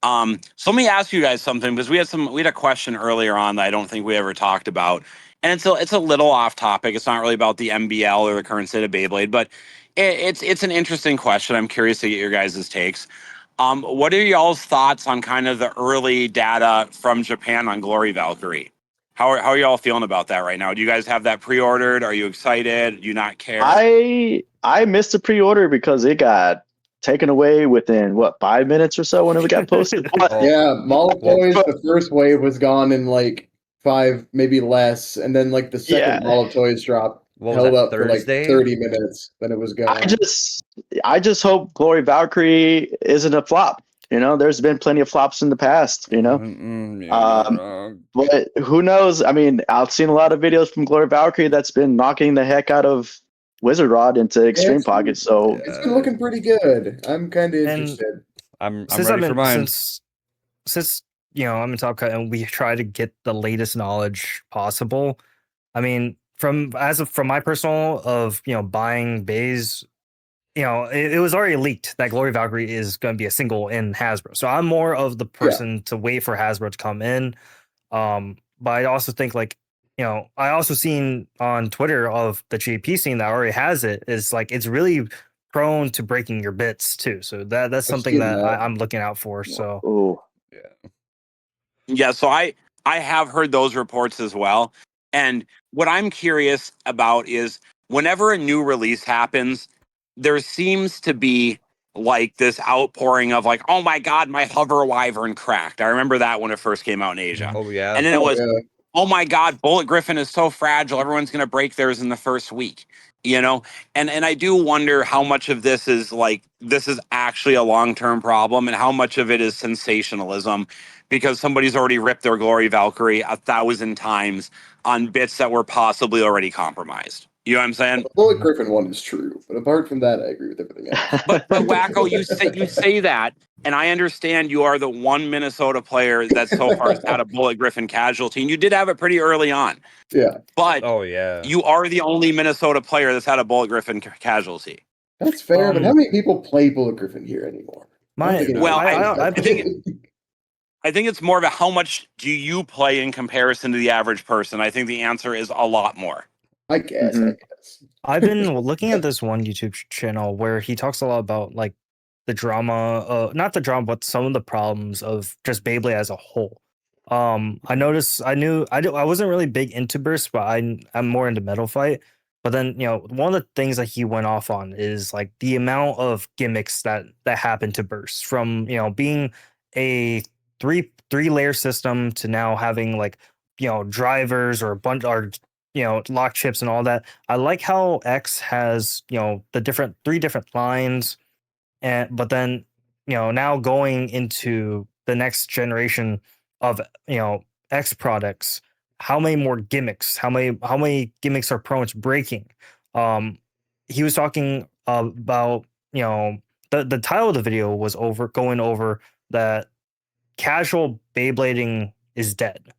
So let me ask you guys something, because we had a question earlier on that I don't think we ever talked about, and it's a little off topic. It's not really about the MBL or the current state of Beyblade, but it's an interesting question. I'm curious to get your guys' takes. What are y'all's thoughts on kind of the early data from Japan on Glory Valkyrie? How are y'all feeling about that right now? Do you guys have that pre-ordered? Are you excited? Do you not care? I missed the pre-order because it got taken away within 5 minutes or so when it got posted. Yeah, Mall of Toys, the first wave was gone in like 5, maybe less, and then like the second Mall of Toys drop held up Thursday? for like 30 minutes, then it was gone. I just hope Glory Valkyrie isn't a flop. There's been plenty of flops in the past, but who knows? I mean, I've seen a lot of videos from Glory Valkyrie that's been knocking the heck out of Wizard Rod into Extreme Pocket. So it's been looking pretty good. I'm kind of interested. I'm ready for mine. Since I'm in Top Cut and we try to get the latest knowledge possible. I mean, from my personal of buying bays, it was already leaked that Glory Valkyrie is going to be a single in Hasbro. So I'm more of the person to wait for Hasbro to come in. But I also think I also seen on Twitter of the JP scene that already has it is like it's really prone to breaking your bits too. So that's something that I'm looking out for. So yeah. So I have heard those reports as well. And what I'm curious about is whenever a new release happens, there seems to be like this outpouring of like, oh my God, my hover wyvern cracked. I remember that when it first came out in Asia. Oh yeah. And then it Oh was, yeah. oh my God, Bullet Griffin is so fragile. Everyone's going to break theirs in the first week, you know? And I do wonder how much of this is like, this is actually a long-term problem and how much of it is sensationalism because somebody's already ripped their Glory Valkyrie 1,000 times on bits that were possibly already compromised. You know what I'm saying? The Bullet Griffin one is true, but apart from that, I agree with everything else. But Wacko, you say that, and I understand you are the one Minnesota player that so far has had a Bullet Griffin casualty, and you did have it pretty early on. Yeah, But Oh yeah. you are the only Minnesota player that's had a Bullet Griffin casualty. that's fair. But how Um, many people play Bullet Griffin here anymore? I don't My, think anyone Well, I plays think that. I think it's more about how much do you play in comparison to the average person. I think the answer is a lot more. I guess. Mhm. I've been looking at this one YouTube channel where he talks a lot about like the drama, not the drama, but some of the problems of just Beyblade as a whole. I noticed I wasn't really big into Burst, but I'm more into Metal Fight. But then one of the things that he went off on is like the amount of gimmicks that happened to Burst from being a three layer system to now having like drivers or a bunch or lock chips and all that. I like how X has the three different lines, and but then now going into the next generation of X products, how many more gimmicks? How many gimmicks are prone to breaking? He was talking about the title of the video was going over that casual Beyblading is dead,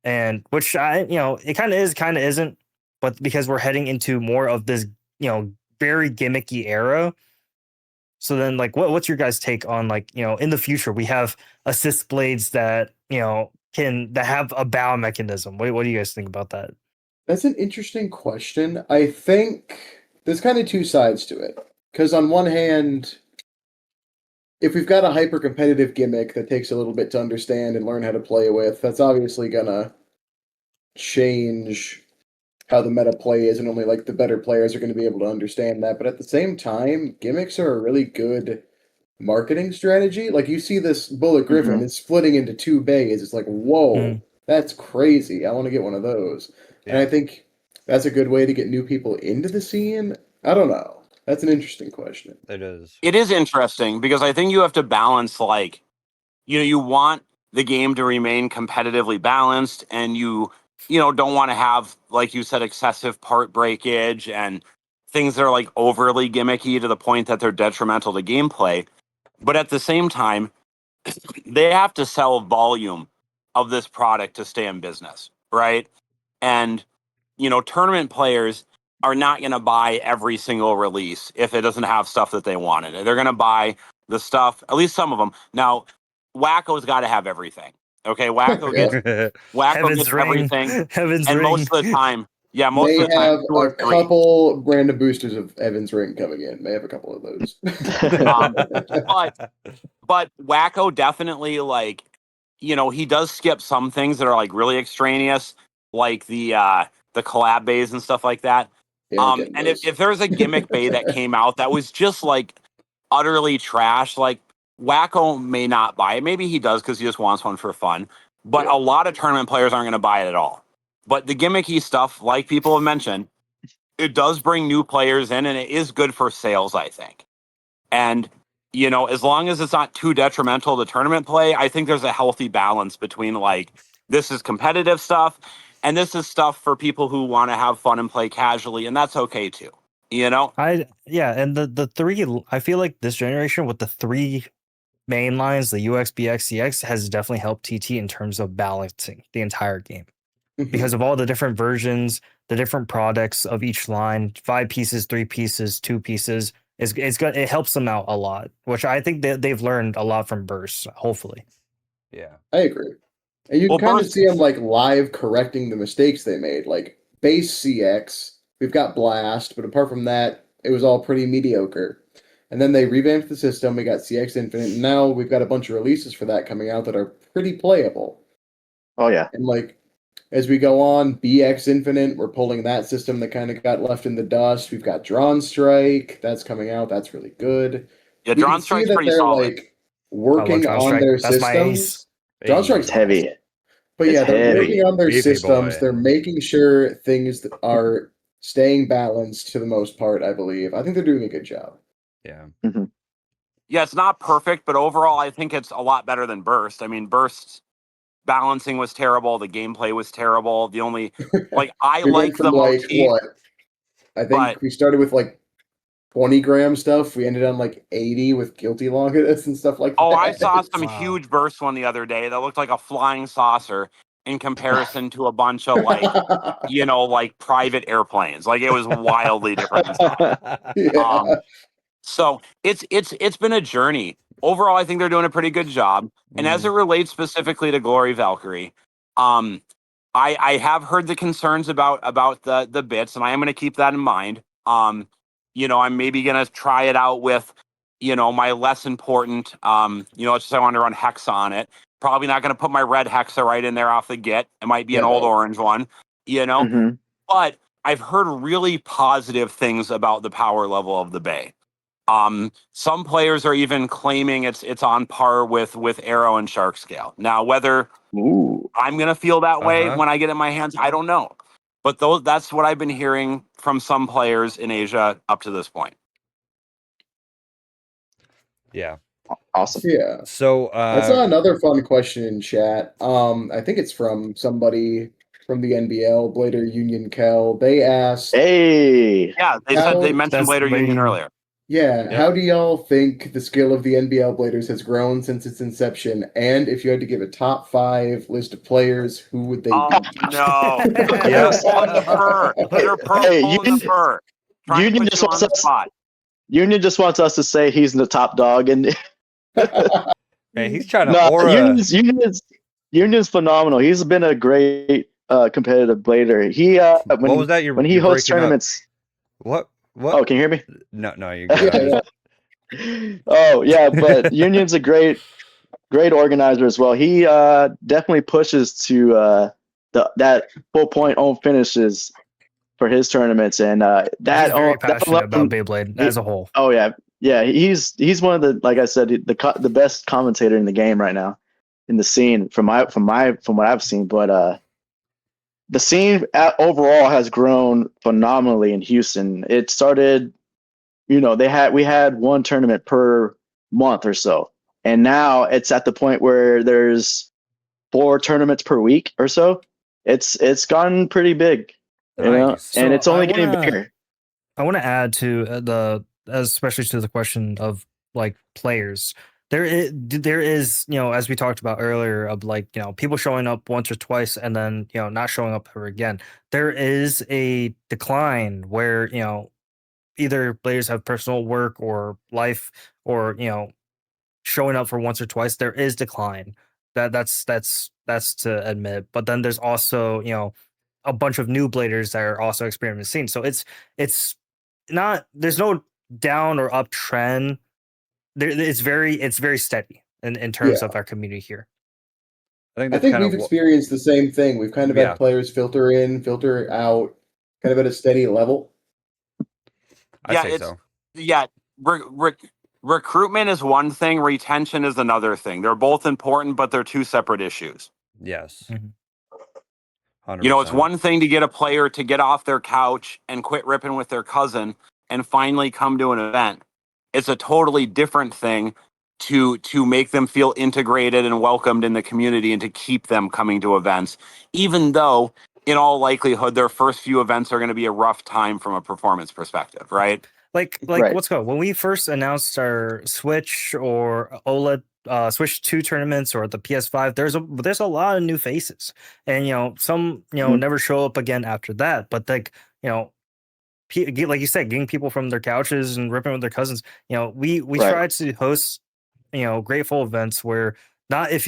and which it kind of is, kind of isn't, but because we're heading into more of this very gimmicky era. So then, like, what's your guys' take on like in the future we have assist blades that that have a bow mechanism? What do you guys think about that? That's an interesting question. I think there's kind of two sides to it. Because on one hand, if we've got a hyper competitive gimmick that takes a little bit to understand and learn how to play with, that's obviously gonna change how the meta play is, and only like the better players are going to be able to understand that. But at the same time, gimmicks are a really good marketing strategy. Like you see this Bullet Griffin, Mhm. it's splitting into two bays. It's like, whoa, Mm. that's crazy. I want to get one of those. And I Yeah. think that's a good way to get new people into the scene. I don't know. That's an interesting question. It is. It is interesting because I think you have to balance like you want the game to remain competitively balanced and you don't want to have like you said excessive part breakage and things that are like overly gimmicky to the point that they're detrimental to gameplay. But at the same time, they have to sell volume of this product to stay in business, right? And tournament players are not going to buy every single release if it doesn't have stuff that they wanted. They're going to buy the stuff, at least some of them. Now, Wacko's got to have everything. Okay, Yeah. Wacko Heaven's gets ring, everything, Heaven's and ring. most of the time, yeah, most May of the time, have two a or three. couple random boosters of Evan's Ring coming in. May have a couple of those. Um, but Wacko definitely like he does skip some things that are like really extraneous, like the collab bays and stuff like that. Yeah, I'm getting And those. if there's a gimmick bay that came out that was just like utterly trash, like Wacko may not buy it. Maybe he does because he just wants one for fun. But Yeah. a lot of tournament players aren't going to buy it at all. But the gimmicky stuff, like people have mentioned, it does bring new players in, and it is good for sales, I think. And as long as it's not too detrimental to tournament play, I think there's a healthy balance between like this is competitive stuff and this is stuff for people who want to have fun and play casually, and that's okay too. And the three, I feel like this generation with the three main lines, the UX, BX, CX, has definitely helped TT in terms of balancing the entire game because of all the different versions, the different products of each line, 5 pieces, 3 pieces, 2 pieces. It helps them out a lot, which I think they've learned a lot from Burst, hopefully. Yeah. I agree. And you can Well, kind of Burst, see them like live correcting the mistakes they made. Like base CX, we've got Blast, but apart from that, it was all pretty mediocre. And then they revamped the system. We got CX Infinite, and now we've got a bunch of releases for that coming out that are pretty playable. Oh yeah. And like as we go on, BX Infinite, we're pulling that system that kind of got left in the dust. We've got Drawn Strike, that's coming out. That's really good. Yeah, We can Drawn see Strike's that pretty they're solid. like working Drawn on Strike. their That's my ace. systems. Drawn Strike's It's heavy. awesome. But It's yeah, they're heavy. working on their Beefy systems. boy. They're making sure things are staying balanced to the most part, I believe. I think they're doing a good job. Yeah. Yeah, it's not perfect, but overall, I think it's a lot better than Burst. I mean, Burst's balancing was terrible. The gameplay was terrible. The only, like, I We like went from the like motif, what? I think but we started with like 20-gram stuff. We ended on like 80 with guilty longus and stuff like that. oh, I saw some Wow. huge Burst one the other day that looked like a flying saucer in comparison to a bunch of like, like private airplanes. Like it was wildly different in size. Yeah. So it's been a journey. Overall, I think they're doing a pretty good job. And as it relates specifically to Glory Valkyrie, um, I have heard the concerns about the bits, and I am going to keep that in mind. I'm maybe going to try it out with, my less important. It's just I want to run Hexa on it. Probably not going to put my red Hexa right in there off the get. It might be an old No. orange one, Mhm. but I've heard really positive things about the power level of the Bay. Some players are even claiming it's on par with Arrow and Shark Scale. Now, whether Ooh. I'm gonna feel that way Uh-huh. when I get it in my hands, I don't know. But that's what I've been hearing from some players in Asia up to this point. Yeah. Awesome. Yeah. So I saw another fun question in chat. I think it's from somebody from the NBL, Blader Union Kel. They asked, Hey. Yeah, they mentioned That's Blader Union Blader- earlier. yeah, Yeah. how do y'all think the skill of the NBL Bladers has grown since its inception? And if you had to give a top 5 list of players, who would they Oh be? no. Yep. Put the fur. Put her Hey, purple in the fur. Trying to Union put just you wants on the us. spot. Union just wants us to say he's the top dog, and Man, he's trying to no, aura. Union's phenomenal. He's been a great competitive blader. He What was that? when he You're hosts breaking up. tournaments. What? Oh, can you hear me? No, you're good. Yeah, Oh yeah, but Union's a great organizer as well. He definitely pushes to that full point own finishes for his tournaments, and He's that very that passionate about alone, Beyblade he- as a whole. oh yeah, he's one of the, like I said, the best commentator in the game right now in the scene from what I've seen. But the scene overall has grown phenomenally in Houston. It started, we had one tournament per month or so, and now it's at the point where there's 4 tournaments per week or so. It's gotten pretty big, Nice. and So it's only getting bigger. I want to add to especially to the question of like players. There is, as we talked about earlier, of like, people showing up once or twice and then, not showing up ever again. There is a decline where, either players have personal work or life or, showing up for once or twice. There is decline. That's to admit. But then there's also, a bunch of new bladers that are also experimenting. So it's not, there's no down or up trend. It's very steady in terms yeah. of our community here. I think I that's think kind we've of experienced the same thing. We've kind of Yeah. had players filter in, filter out, kind of at a steady level. I say so. Yeah, recruitment is one thing, retention is another thing. They're both important, but they're two separate issues. Yes. Mhm. 100%. It's one thing to get a player to get off their couch and quit ripping with their cousin and finally come to an event. It's a totally different thing to make them feel integrated and welcomed in the community and to keep them coming to events, even though in all likelihood their first few events are going to be a rough time from a performance perspective, right? Like Right. let's go. When we first announced our Switch or OLED Switch 2 tournaments or the PS5, there's a lot of new faces. And some Mhm. never show up again after that. But like, like you said, getting people from their couches and ripping with their cousins. We Right. try to host grateful events where not if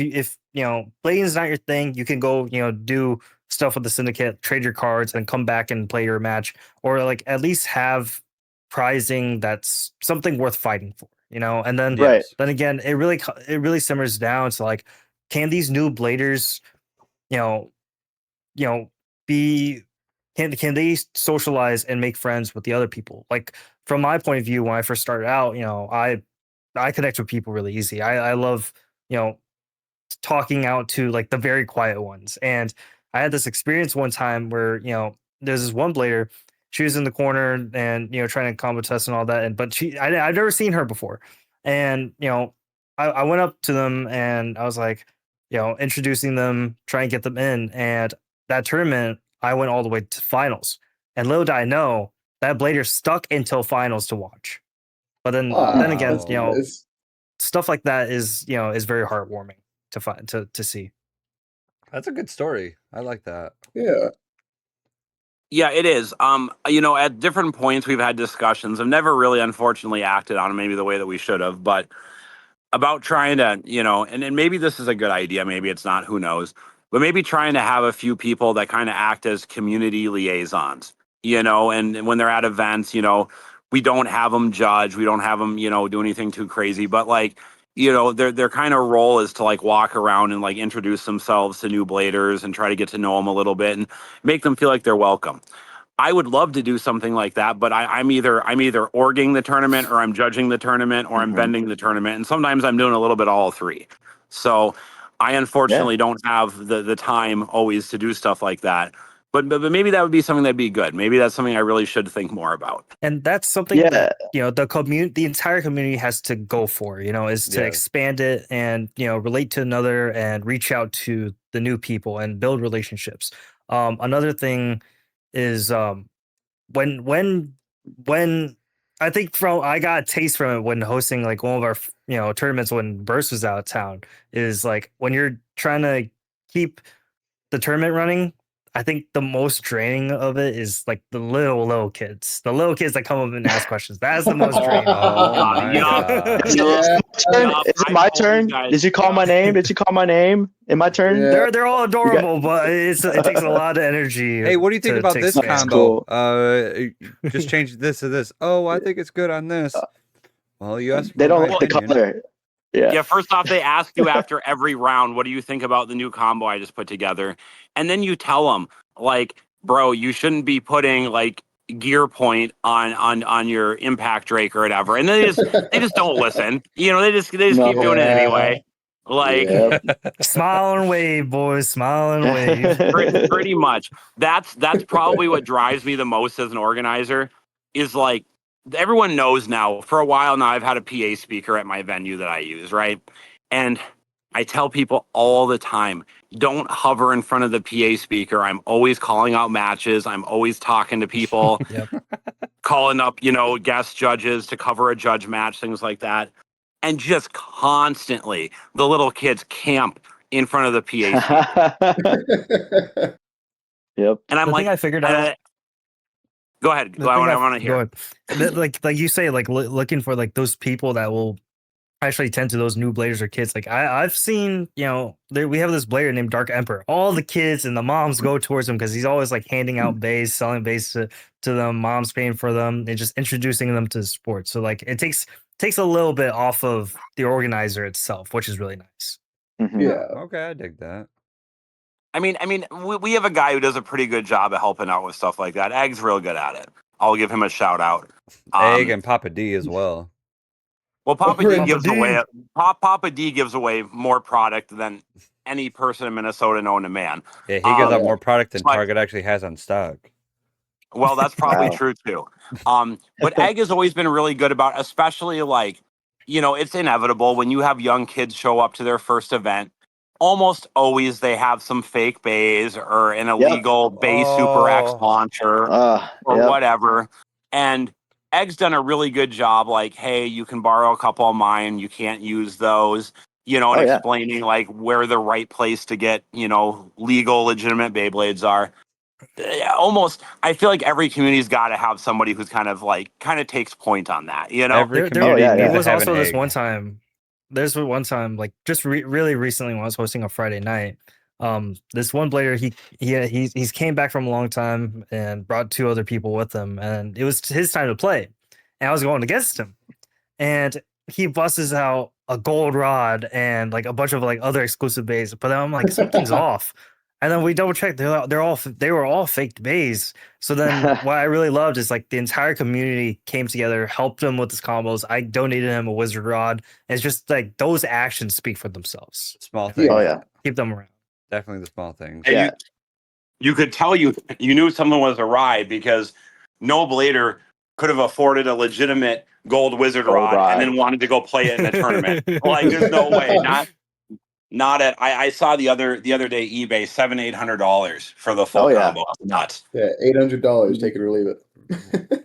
playing is not your thing, you can go do stuff with the syndicate, trade your cards, and come back and play your match, or like at least have prizing that's something worth fighting for, and then Right. Yes. then again, it really simmers down to like, can these new bladers, be can they socialize and make friends with the other people? Like from my point of view, when I first started out, I connect with people really easy. I love you know talking out to like the very quiet ones. And I had this experience one time where, there's this one blader, she was in the corner and, trying to combo test and all that. And, but I've never seen her before. And, I went up to them and I was like, introducing them, trying to get them in. And that tournament, I went all the way to finals. And little did I know that blader stuck until finals to watch. But then again, That's nice. stuff like that is very heartwarming to find to see. That's a good story. I like that. Yeah. Yeah, it is. At different points we've had discussions. I've never really, unfortunately, acted on it maybe the way that we should have, but about trying to, and maybe this is a good idea, maybe it's not, who knows, but maybe trying to have a few people that kind of act as community liaisons, and when they're at events, we don't have them judge, we don't have them, do anything too crazy, but like, their kind of role is to like walk around and like introduce themselves to new bladers and try to get to know them a little bit and make them feel like they're welcome. I would love to do something like that, but I'm either orging the tournament or I'm judging the tournament or I'm Mhm. vending the tournament, and sometimes I'm doing a little bit of all three. So I unfortunately don't have the time always to do stuff like that. But maybe that would be something that'd be good. Maybe that's something I really should think more about. And that's something Yeah. that the entire community has to go for, is to Yeah. expand it and relate to another and reach out to the new people and build relationships. Another thing is when I think I got a taste from it when hosting like one of our tournaments when Burst was out of town, is like when you're trying to keep the tournament running. I think the most draining of it is like the little kids, that come up and ask questions. That's the most draining. Oh my Yeah. god. Is Yeah. it my turn? Did you call my name? Did you call my name? In my turn? Yeah. They're all adorable, but it takes a lot of energy. Hey, what do you think about this expand. combo? Cool. Just change this to this. Oh, I think it's good on this. Well, you asked They for don't my like the opinion. color. Yeah. Yeah, first off, they ask you after every round, what do you think about the new combo I just put together? And then you tell them, like, bro, you shouldn't be putting like gear point on your impact Drake or whatever. And they just don't listen. They just keep doing it Yeah. anyway. Like Yep. Smile and wave, boys. Smile and wave. pretty much. That's probably what drives me the most as an organizer, is like, everyone knows now, for a while now, I've had a PA speaker at my venue that I use, right? And I tell people all the time, don't hover in front of the PA speaker. I'm always calling out matches. I'm always talking to people, Yep. calling up, guest judges to cover a judge match, things like that. And just constantly, the little kids camp in front of the PA speaker. Yep. And I'm The like, thing I figured out. go ahead. The I thing want to hear. Go ahead. Like you say, like looking for like those people that will actually tend to those new bladers or kids. Like I've seen, we have this blader named Dark Emperor. All the kids and the moms go towards him because he's always like handing out bays, selling bays to them. Moms paying for them and just introducing them to the sport. So like it takes a little bit off of the organizer itself, which is really nice. Mhm. Yeah. Okay, I dig that. I mean, we have a guy who does a pretty good job of helping out with stuff like that. Egg's real good at it. I'll give him a shout out. Egg and Papa D as well. Well, Papa Over D in gives Papa D. away Papa D gives away more product than any person in Minnesota known to man. Yeah, he gives out Yeah. more product than but- Target actually has on stock. Well, that's probably Wow. true too. But Egg has always been really good about, especially like, it's inevitable when you have young kids show up to their first event. Almost always they have some fake bays or an illegal bay Super X Oh. launcher or Yep. whatever. And Egg's done a really good job. Like, hey, you can borrow a couple of mine. You can't use those. And Oh, yeah. explaining like where the right place to get legal, legitimate Beyblades are. Almost, I feel like every community's got to have somebody who's kind of takes point on that. Every There community yeah, needs yeah. there to was have also an this egg. one time. There's one time, like just really recently, when I was hosting a Friday night. This one blader, he's came back from a long time and brought two other people with him, and it was his time to play, and I was going against him, and he busts out a gold rod and like a bunch of like other exclusive bays, but I'm like, something's off. And then we double checked. They were all faked bays. So then what I really loved is like the entire community came together, helped him with his combos. I donated him a wizard rod. It's just like those actions speak for themselves. Small If things. Oh we yeah. keep them around. Definitely the small things. And Yeah. you could tell you knew something was awry because no blader could have afforded a legitimate gold wizard Gold rod and rod. then wanted to go play it in a tournament. Like there's no way. Not at I saw the other day eBay $700-800 for the full Oh, yeah. combo. Nuts. Yeah, $800. Take it or leave it.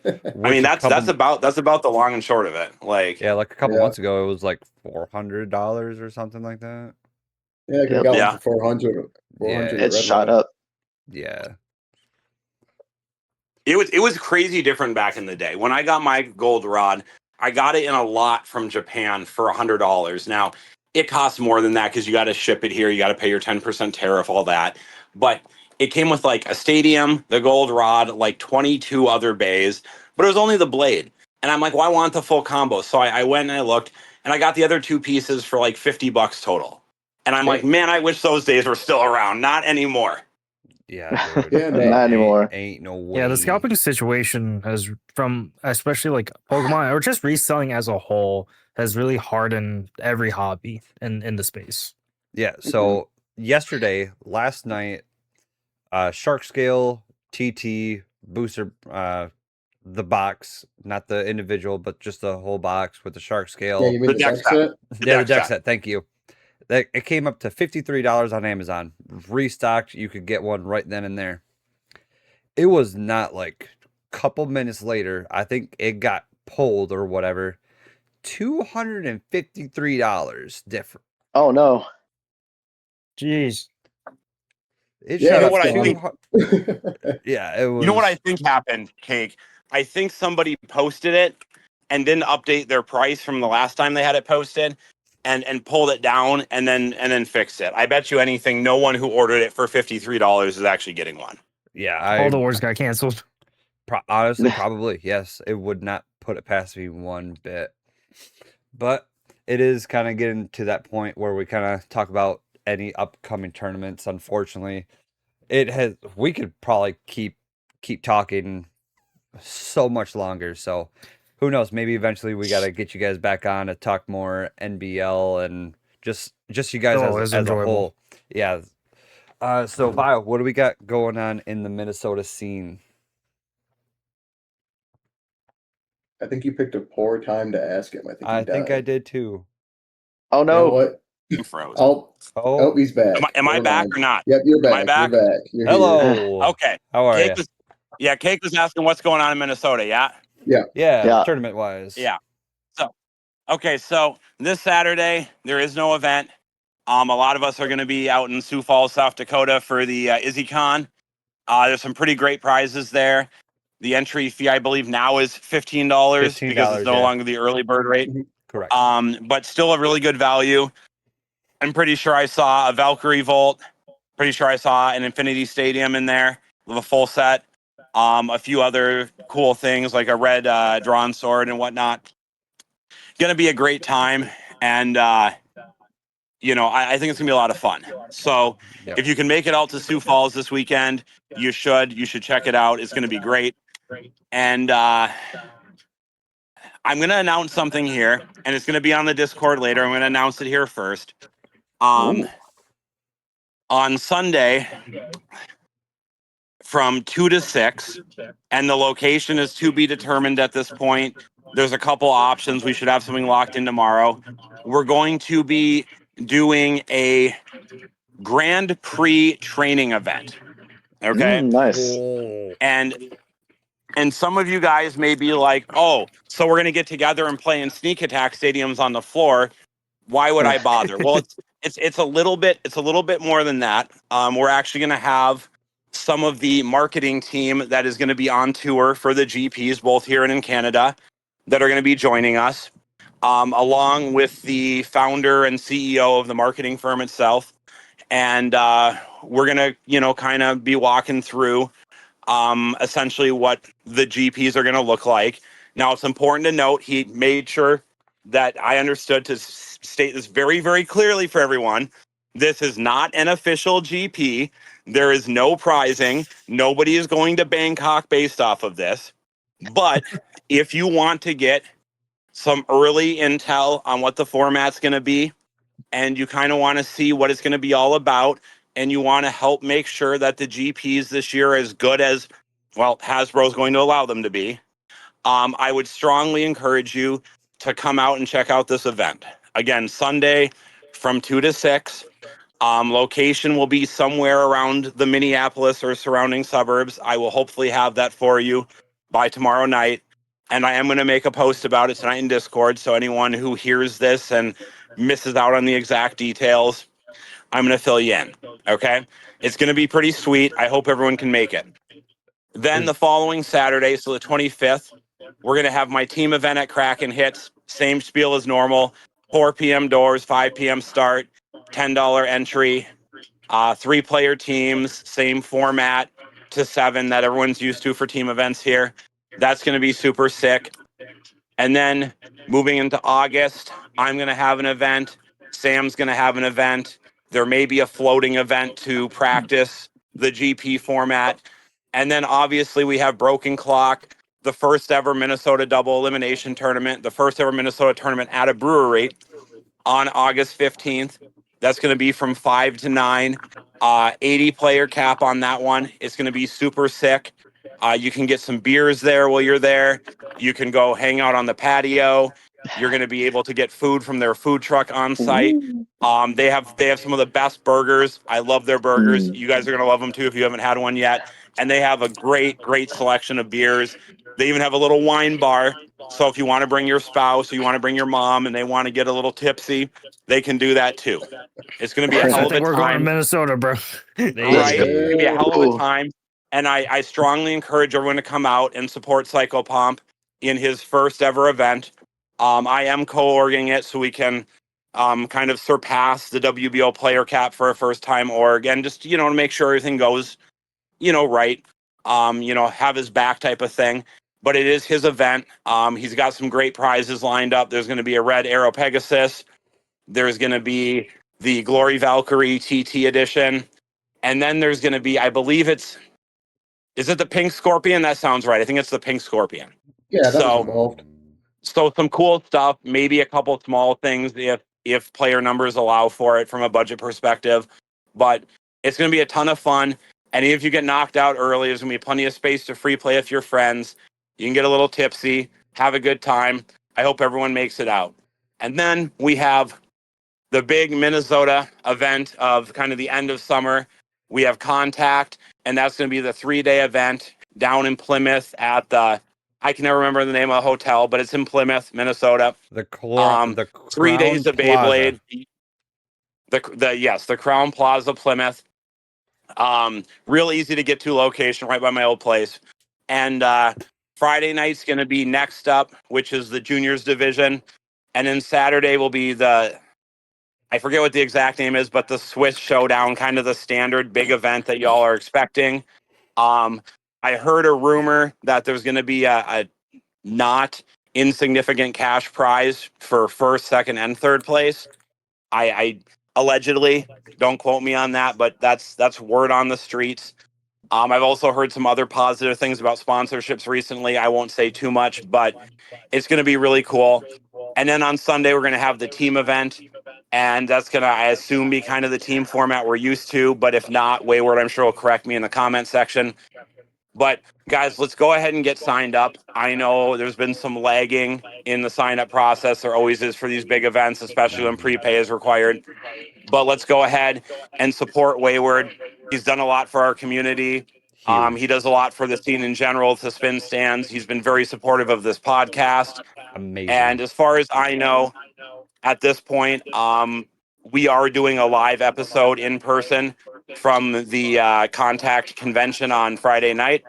I mean Which a that's couple- that's about the long and short of it. Like yeah, like a couple Yeah. months ago, it was like $400 or something like that. Yeah, I could have Yep. got Yeah. one for 400. 400 Yeah. at It's Red shot Line. up. Yeah, it was crazy different back in the day. When I got my gold rod, I got it in a lot from Japan for $100. Now it costs more than that because you got to ship it here, you got to pay your 10% tariff, all that. But it came with like a stadium, the gold rod, like 22 other bays, but it was only the blade. And I'm like, well, I want the full combo. So I went and I looked and I got the other two pieces for like $50 total. And I'm like, man, I wish those days were still around. Not anymore. yeah, dude. Yeah, no. Not anymore. Ain't no way. Yeah, the scalping situation has, from especially like Pokemon or just reselling as a whole, has really hardened every hobby in the space. Yeah. So last night, Shark Scale, TT, Booster, the box, not the individual, but just the whole box with the Shark Scale. Yeah, you mean The the deck deck set. set? Yeah, the deck deck set. set. Thank you. It came up to $53 on Amazon. Restocked. You could get one right then and there. It was not like a couple minutes later. I think it got pulled or whatever. $253 different. Oh no. Jeez. It Yeah, shot You know up what I it's think? 200. Yeah, it was. You know what I think happened, Cake? I think somebody posted it and didn't update their price from the last time they had it posted and pulled it down and then fixed it. I bet you anything no one who ordered it for $53 is actually getting one. Yeah, All the wars got canceled. honestly probably yes. It would not put it past me one bit. But it is kind of getting to that point where we kind of talk about any upcoming tournaments. Unfortunately, we could probably keep talking so much longer. So who knows? Maybe eventually we got to get you guys back on to talk more NBL and just you guys Oh, it was as a enjoyable. whole. Yeah. So Bio, what do we got going on in the Minnesota scene? I think you picked a poor time to ask him. I think I did too. Oh You know no. what? I'm frozen. Oh, Oh, he's back. Am I Never back mind. or not? Yep, you're Am I back. back? You're back. You're here. hello. Okay. How are Cake you? Cake was asking what's going on in Minnesota, yeah? Yeah, Yeah. tournament wise. Yeah. So this Saturday there is no event. A lot of us are going to be out in Sioux Falls, South Dakota for the IzzyCon. There's some pretty great prizes there. The entry fee, I believe, now is $15 because it's no yeah. longer the early bird rate. Correct. But still a really good value. I'm pretty sure I saw a Valkyrie Volt. Pretty sure I saw an Infinity Stadium in there with a full set. A few other cool things like a red drawn sword and whatnot. Going to be a great time. And, I think it's going to be a lot of fun. So Yep. if you can make it out to Sioux Falls this weekend, you should check it out. It's going to be great. And I'm going to announce something here, and it's going to be on the Discord later. I'm going to announce it here first. Ooh. On Sunday from 2 to 6, and the location is to be determined at this point. There's a couple options. We should have something locked in tomorrow. We're going to be doing a Grand Prix training event. Okay. Nice. Oh, And some of you guys may be like, oh, so we're going to get together and play in sneak attack stadiums on the floor. Why would I bother? Well, it's a little bit more than that. We're actually going to have some of the marketing team that is going to be on tour for the GPs, both here and in Canada, that are going to be joining us, along with the founder and CEO of the marketing firm itself. And we're going to, kind of be walking through essentially what the GPs are going to look like. Now, it's important to note he made sure that I understood to state this very, very clearly for everyone. This is not an official GP. There is no prizing. Nobody is going to Bangkok based off of this. But if you want to get some early intel on what the format's going to be, and you kind of want to see what it's going to be all about, and you want to help make sure that the GPs this year are as good as, well, Hasbro's going to allow them to be, I would strongly encourage you to come out and check out this event. Again, Sunday from 2 to 6. Location will be somewhere around the Minneapolis or surrounding suburbs. I will hopefully have that for you by tomorrow night. And I am going to make a post about it tonight in Discord. So anyone who hears this and misses out on the exact details, I'm going to fill you in. Okay. It's going to be pretty sweet. I hope everyone can make it. Then the following Saturday, so the 25th, we're going to have my team event at Kraken Hits. Same spiel as normal. 4 p.m. doors, 5 p.m. start, $10 entry, 3-player teams, same format to 7 that everyone's used to for team events here. That's going to be super sick. And then moving into August, I'm going to have an event. Sam's going to have an event. There may be a floating event to practice the GP format. And then obviously we have Broken Clock, the first ever Minnesota double elimination tournament, the first ever Minnesota tournament at a brewery on August 15th. That's going to be from 5 to 9. 80-player cap on that one. It's going to be super sick. You can get some beers there while you're there. You can go hang out on the patio. You're going to be able to get food from their food truck on site. They have some of the best burgers. I love their burgers. You guys are going to love them too if you haven't had one yet. And they have a great selection of beers. They even have a little wine bar. So if you want to bring your spouse or you want to bring your mom and they want to get a little tipsy, they can do that too. It's going to be a Bryce, hell I of a think we're going to time. Minnesota, bro. Right? Let's It's going to be a hell of a go. time. And I strongly encourage everyone to come out and support Psychopomp in his first ever event. I am co-orging it so we can kind of surpass the WBO player cap for a first time org and just, to make sure everything goes, right. Have his back type of thing. But it is his event. He's got some great prizes lined up. There's going to be a red Aero Pegasus. There's going to be the Glory Valkyrie TT edition. And then there's going to be, I believe is it the Pink Scorpion? That sounds right. I think it's the Pink Scorpion. Yeah, that was So, involved. so some cool stuff, maybe a couple small things if player numbers allow for it from a budget perspective. But it's going to be a ton of fun. And if you get knocked out early, there's going to be plenty of space to free play with your friends. You can get a little tipsy, have a good time. I hope everyone makes it out. And then we have the big Minnesota event of kind of the end of summer. We have Contact, and that's going to be the 3-day event down in Plymouth at I can never remember the name of the hotel, but it's in Plymouth, Minnesota. The 3 Crown days of Plaza. Beyblade. The Crown Plaza, Plymouth. Real easy to get to location right by my old place. And Friday night's going to be next up, which is the juniors division. And then Saturday will be I forget what the exact name is, but the Swiss Showdown, kind of the standard big event that y'all are expecting. I heard a rumor that there's going to be a not insignificant cash prize for first, second, and third place. I allegedly, don't quote me on that, but that's word on the streets. I've also heard some other positive things about sponsorships recently. I won't say too much, but it's going to be really cool. And then on Sunday, we're going to have the team event. And that's going to, I assume, be kind of the team format we're used to. But if not, Wayward, I'm sure will correct me in the comment section. But guys, let's go ahead and get signed up. I know there's been some lagging in the sign up process. There always is for these big events, especially when prepay is required. But let's go ahead and support Wayward. He's done a lot for our community. Huge. He does a lot for the scene in general, to spin stands. He's been very supportive of this podcast. Amazing. And as far as I know, at this point, we are doing a live episode in person from the Contact convention on Friday night.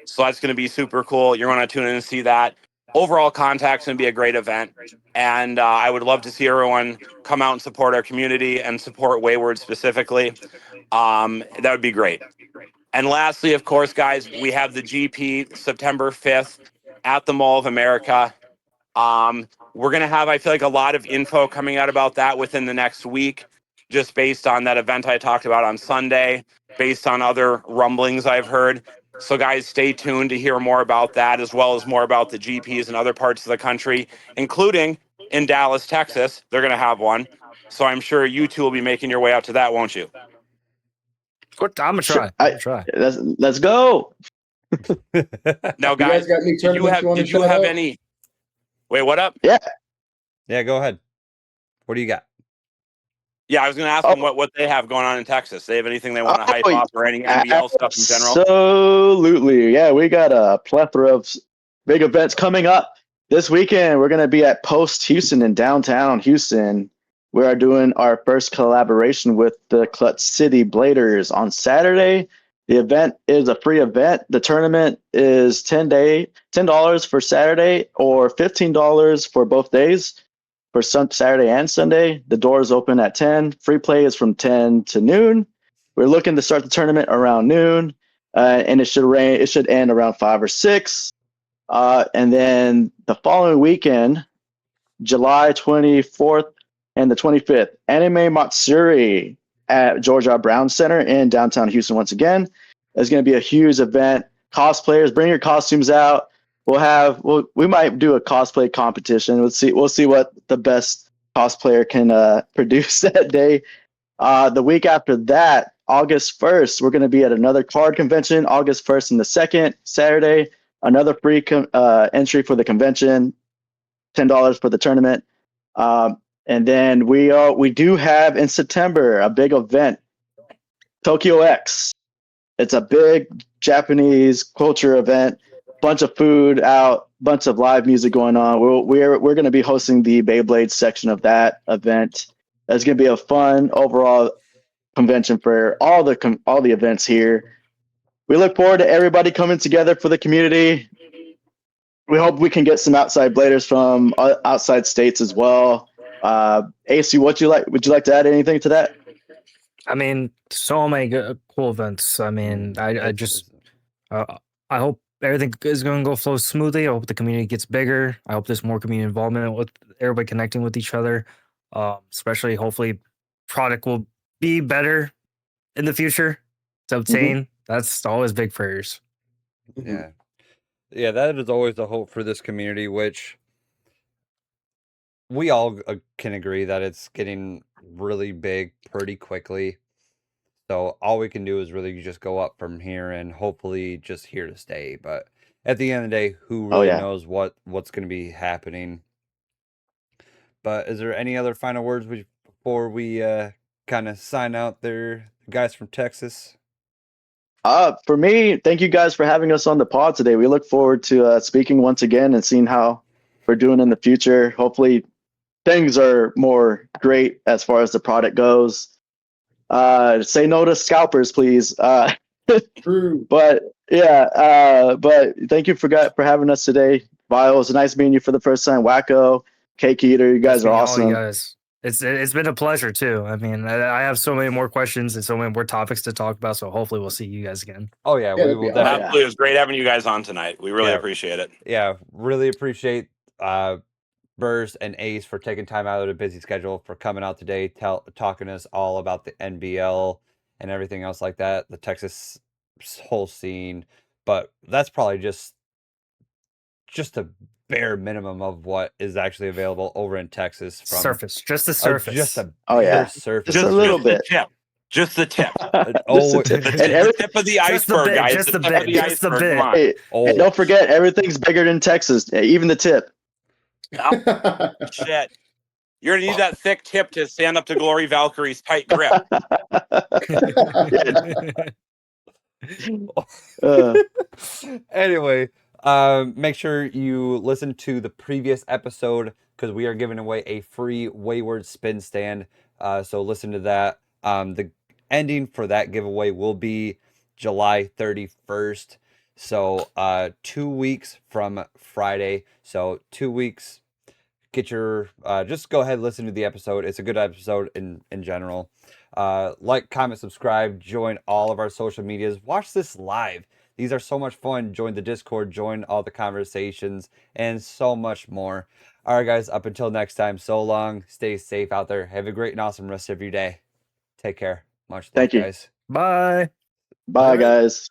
So that's going to be super cool. You're going to tune in and see that. Overall, Contact's going to be a great event. And I would love to see everyone come out and support our community and support Wayward specifically. That would be great. And lastly, of course, guys, we have the GP September 5th at the Mall of America. We're going to have, I feel like, a lot of info coming out about that within the next week. just based on that event I talked about on Sunday, based on other rumblings I've heard. So, guys, stay tuned to hear more about that, as well as more about the GPs in other parts of the country, including in Dallas, Texas. They're going to have one. So I'm sure you two will be making your way out to that, won't you? I'm gonna Sure, try. I'm gonna try. let's go. Now, You guys, guys got any tournaments you want to did you shout have out? any? Wait, what up? Yeah, go ahead. What do you got? Yeah, I was going to ask them what they have going on in Texas. They have anything they want to hype up or any NBL stuff in general? Absolutely. Yeah, we got a plethora of big events coming up this weekend. We're going to be at Post Houston in downtown Houston. We are doing our first collaboration with the Clutch City Bladers on Saturday. The event is a free event. The tournament is $10 for Saturday or $15 for both days. For Saturday and Sunday, the doors open at 10. Free play is from 10 to noon. We're looking to start the tournament around noon, and it should end around 5 or 6. And then the following weekend, July 24th and the 25th, Anime Matsuri at George R. Brown Center in downtown Houston once again. It's going to be a huge event. Cosplayers, bring your costumes out. We might do a cosplay competition. We'll see what the best cosplayer can produce that day. The week after that, August 1st, we're going to be at another card convention. August 1st and the 2nd, Saturday, another free entry for the convention, $10 for the tournament. And then we do have in September a big event, Tokyo X. It's a big Japanese culture event. Bunch of food out, bunch of live music going on. We're going to be hosting the Beyblade section of that event. It's going to be a fun overall convention for all the events here. We look forward to everybody coming together for the community. We hope we can get some outside bladers from outside states as well. AC, would you like to add anything to that? I mean, so many good, cool events. I mean, I just I hope everything is going to go flow smoothly. I hope the community gets bigger. I hope there's more community involvement with everybody connecting with each other. Especially, hopefully, product will be better in the future to obtain. That's always big prayers. Yeah. Yeah, that is always the hope for this community, which we all can agree that it's getting really big pretty quickly. So all we can do is really just go up from here and hopefully just here to stay. But at the end of the day, who really knows what's going to be happening? But is there any other final words before we kind of sign out there, guys from Texas? For me, thank you guys for having us on the pod today. We look forward to speaking once again and seeing how we're doing in the future. Hopefully, things are more great as far as the product goes. Say no to scalpers, please. True. But yeah, but thank you for having us today. Vile, it was nice meeting you for the first time. Wacko, Cake Eater, you guys are awesome. You guys. It's been a pleasure too. I mean, I have so many more questions and so many more topics to talk about. So hopefully we'll see you guys again. Oh yeah, we will definitely. Absolutely, it was great having you guys on tonight. We really appreciate it. Yeah, really appreciate Burst and Ace for taking time out of their busy schedule for coming out today, talking to us all about the NBL and everything else like that, the Texas whole scene. But that's probably just a bare minimum of what is actually available over in Texas. From just the surface. Just a bare surface. Just a little bit. Just the tip. Just the tip of the iceberg, guys. Just the bit. Just the bit. Hey, and don't forget, everything's bigger than Texas, even the tip. Oh, shit. You're going to need that thick tip to stand up to Glory Valkyrie's tight grip. Anyway, make sure you listen to the previous episode because we are giving away a free Wayward spin stand. So listen to that. The ending for that giveaway will be July 31st. So 2 weeks from Friday. So 2 weeks. Get your just go ahead and listen to the episode. It's a good episode in general. Like, comment, subscribe, join all of our social medias. Watch this live. These are so much fun. Join the Discord, join all the conversations, and so much more. All right, guys, up until next time, so long. Stay safe out there. Have a great and awesome rest of your day. Take care. Much love, Thank you. guys. Bye. Bye, All right. guys.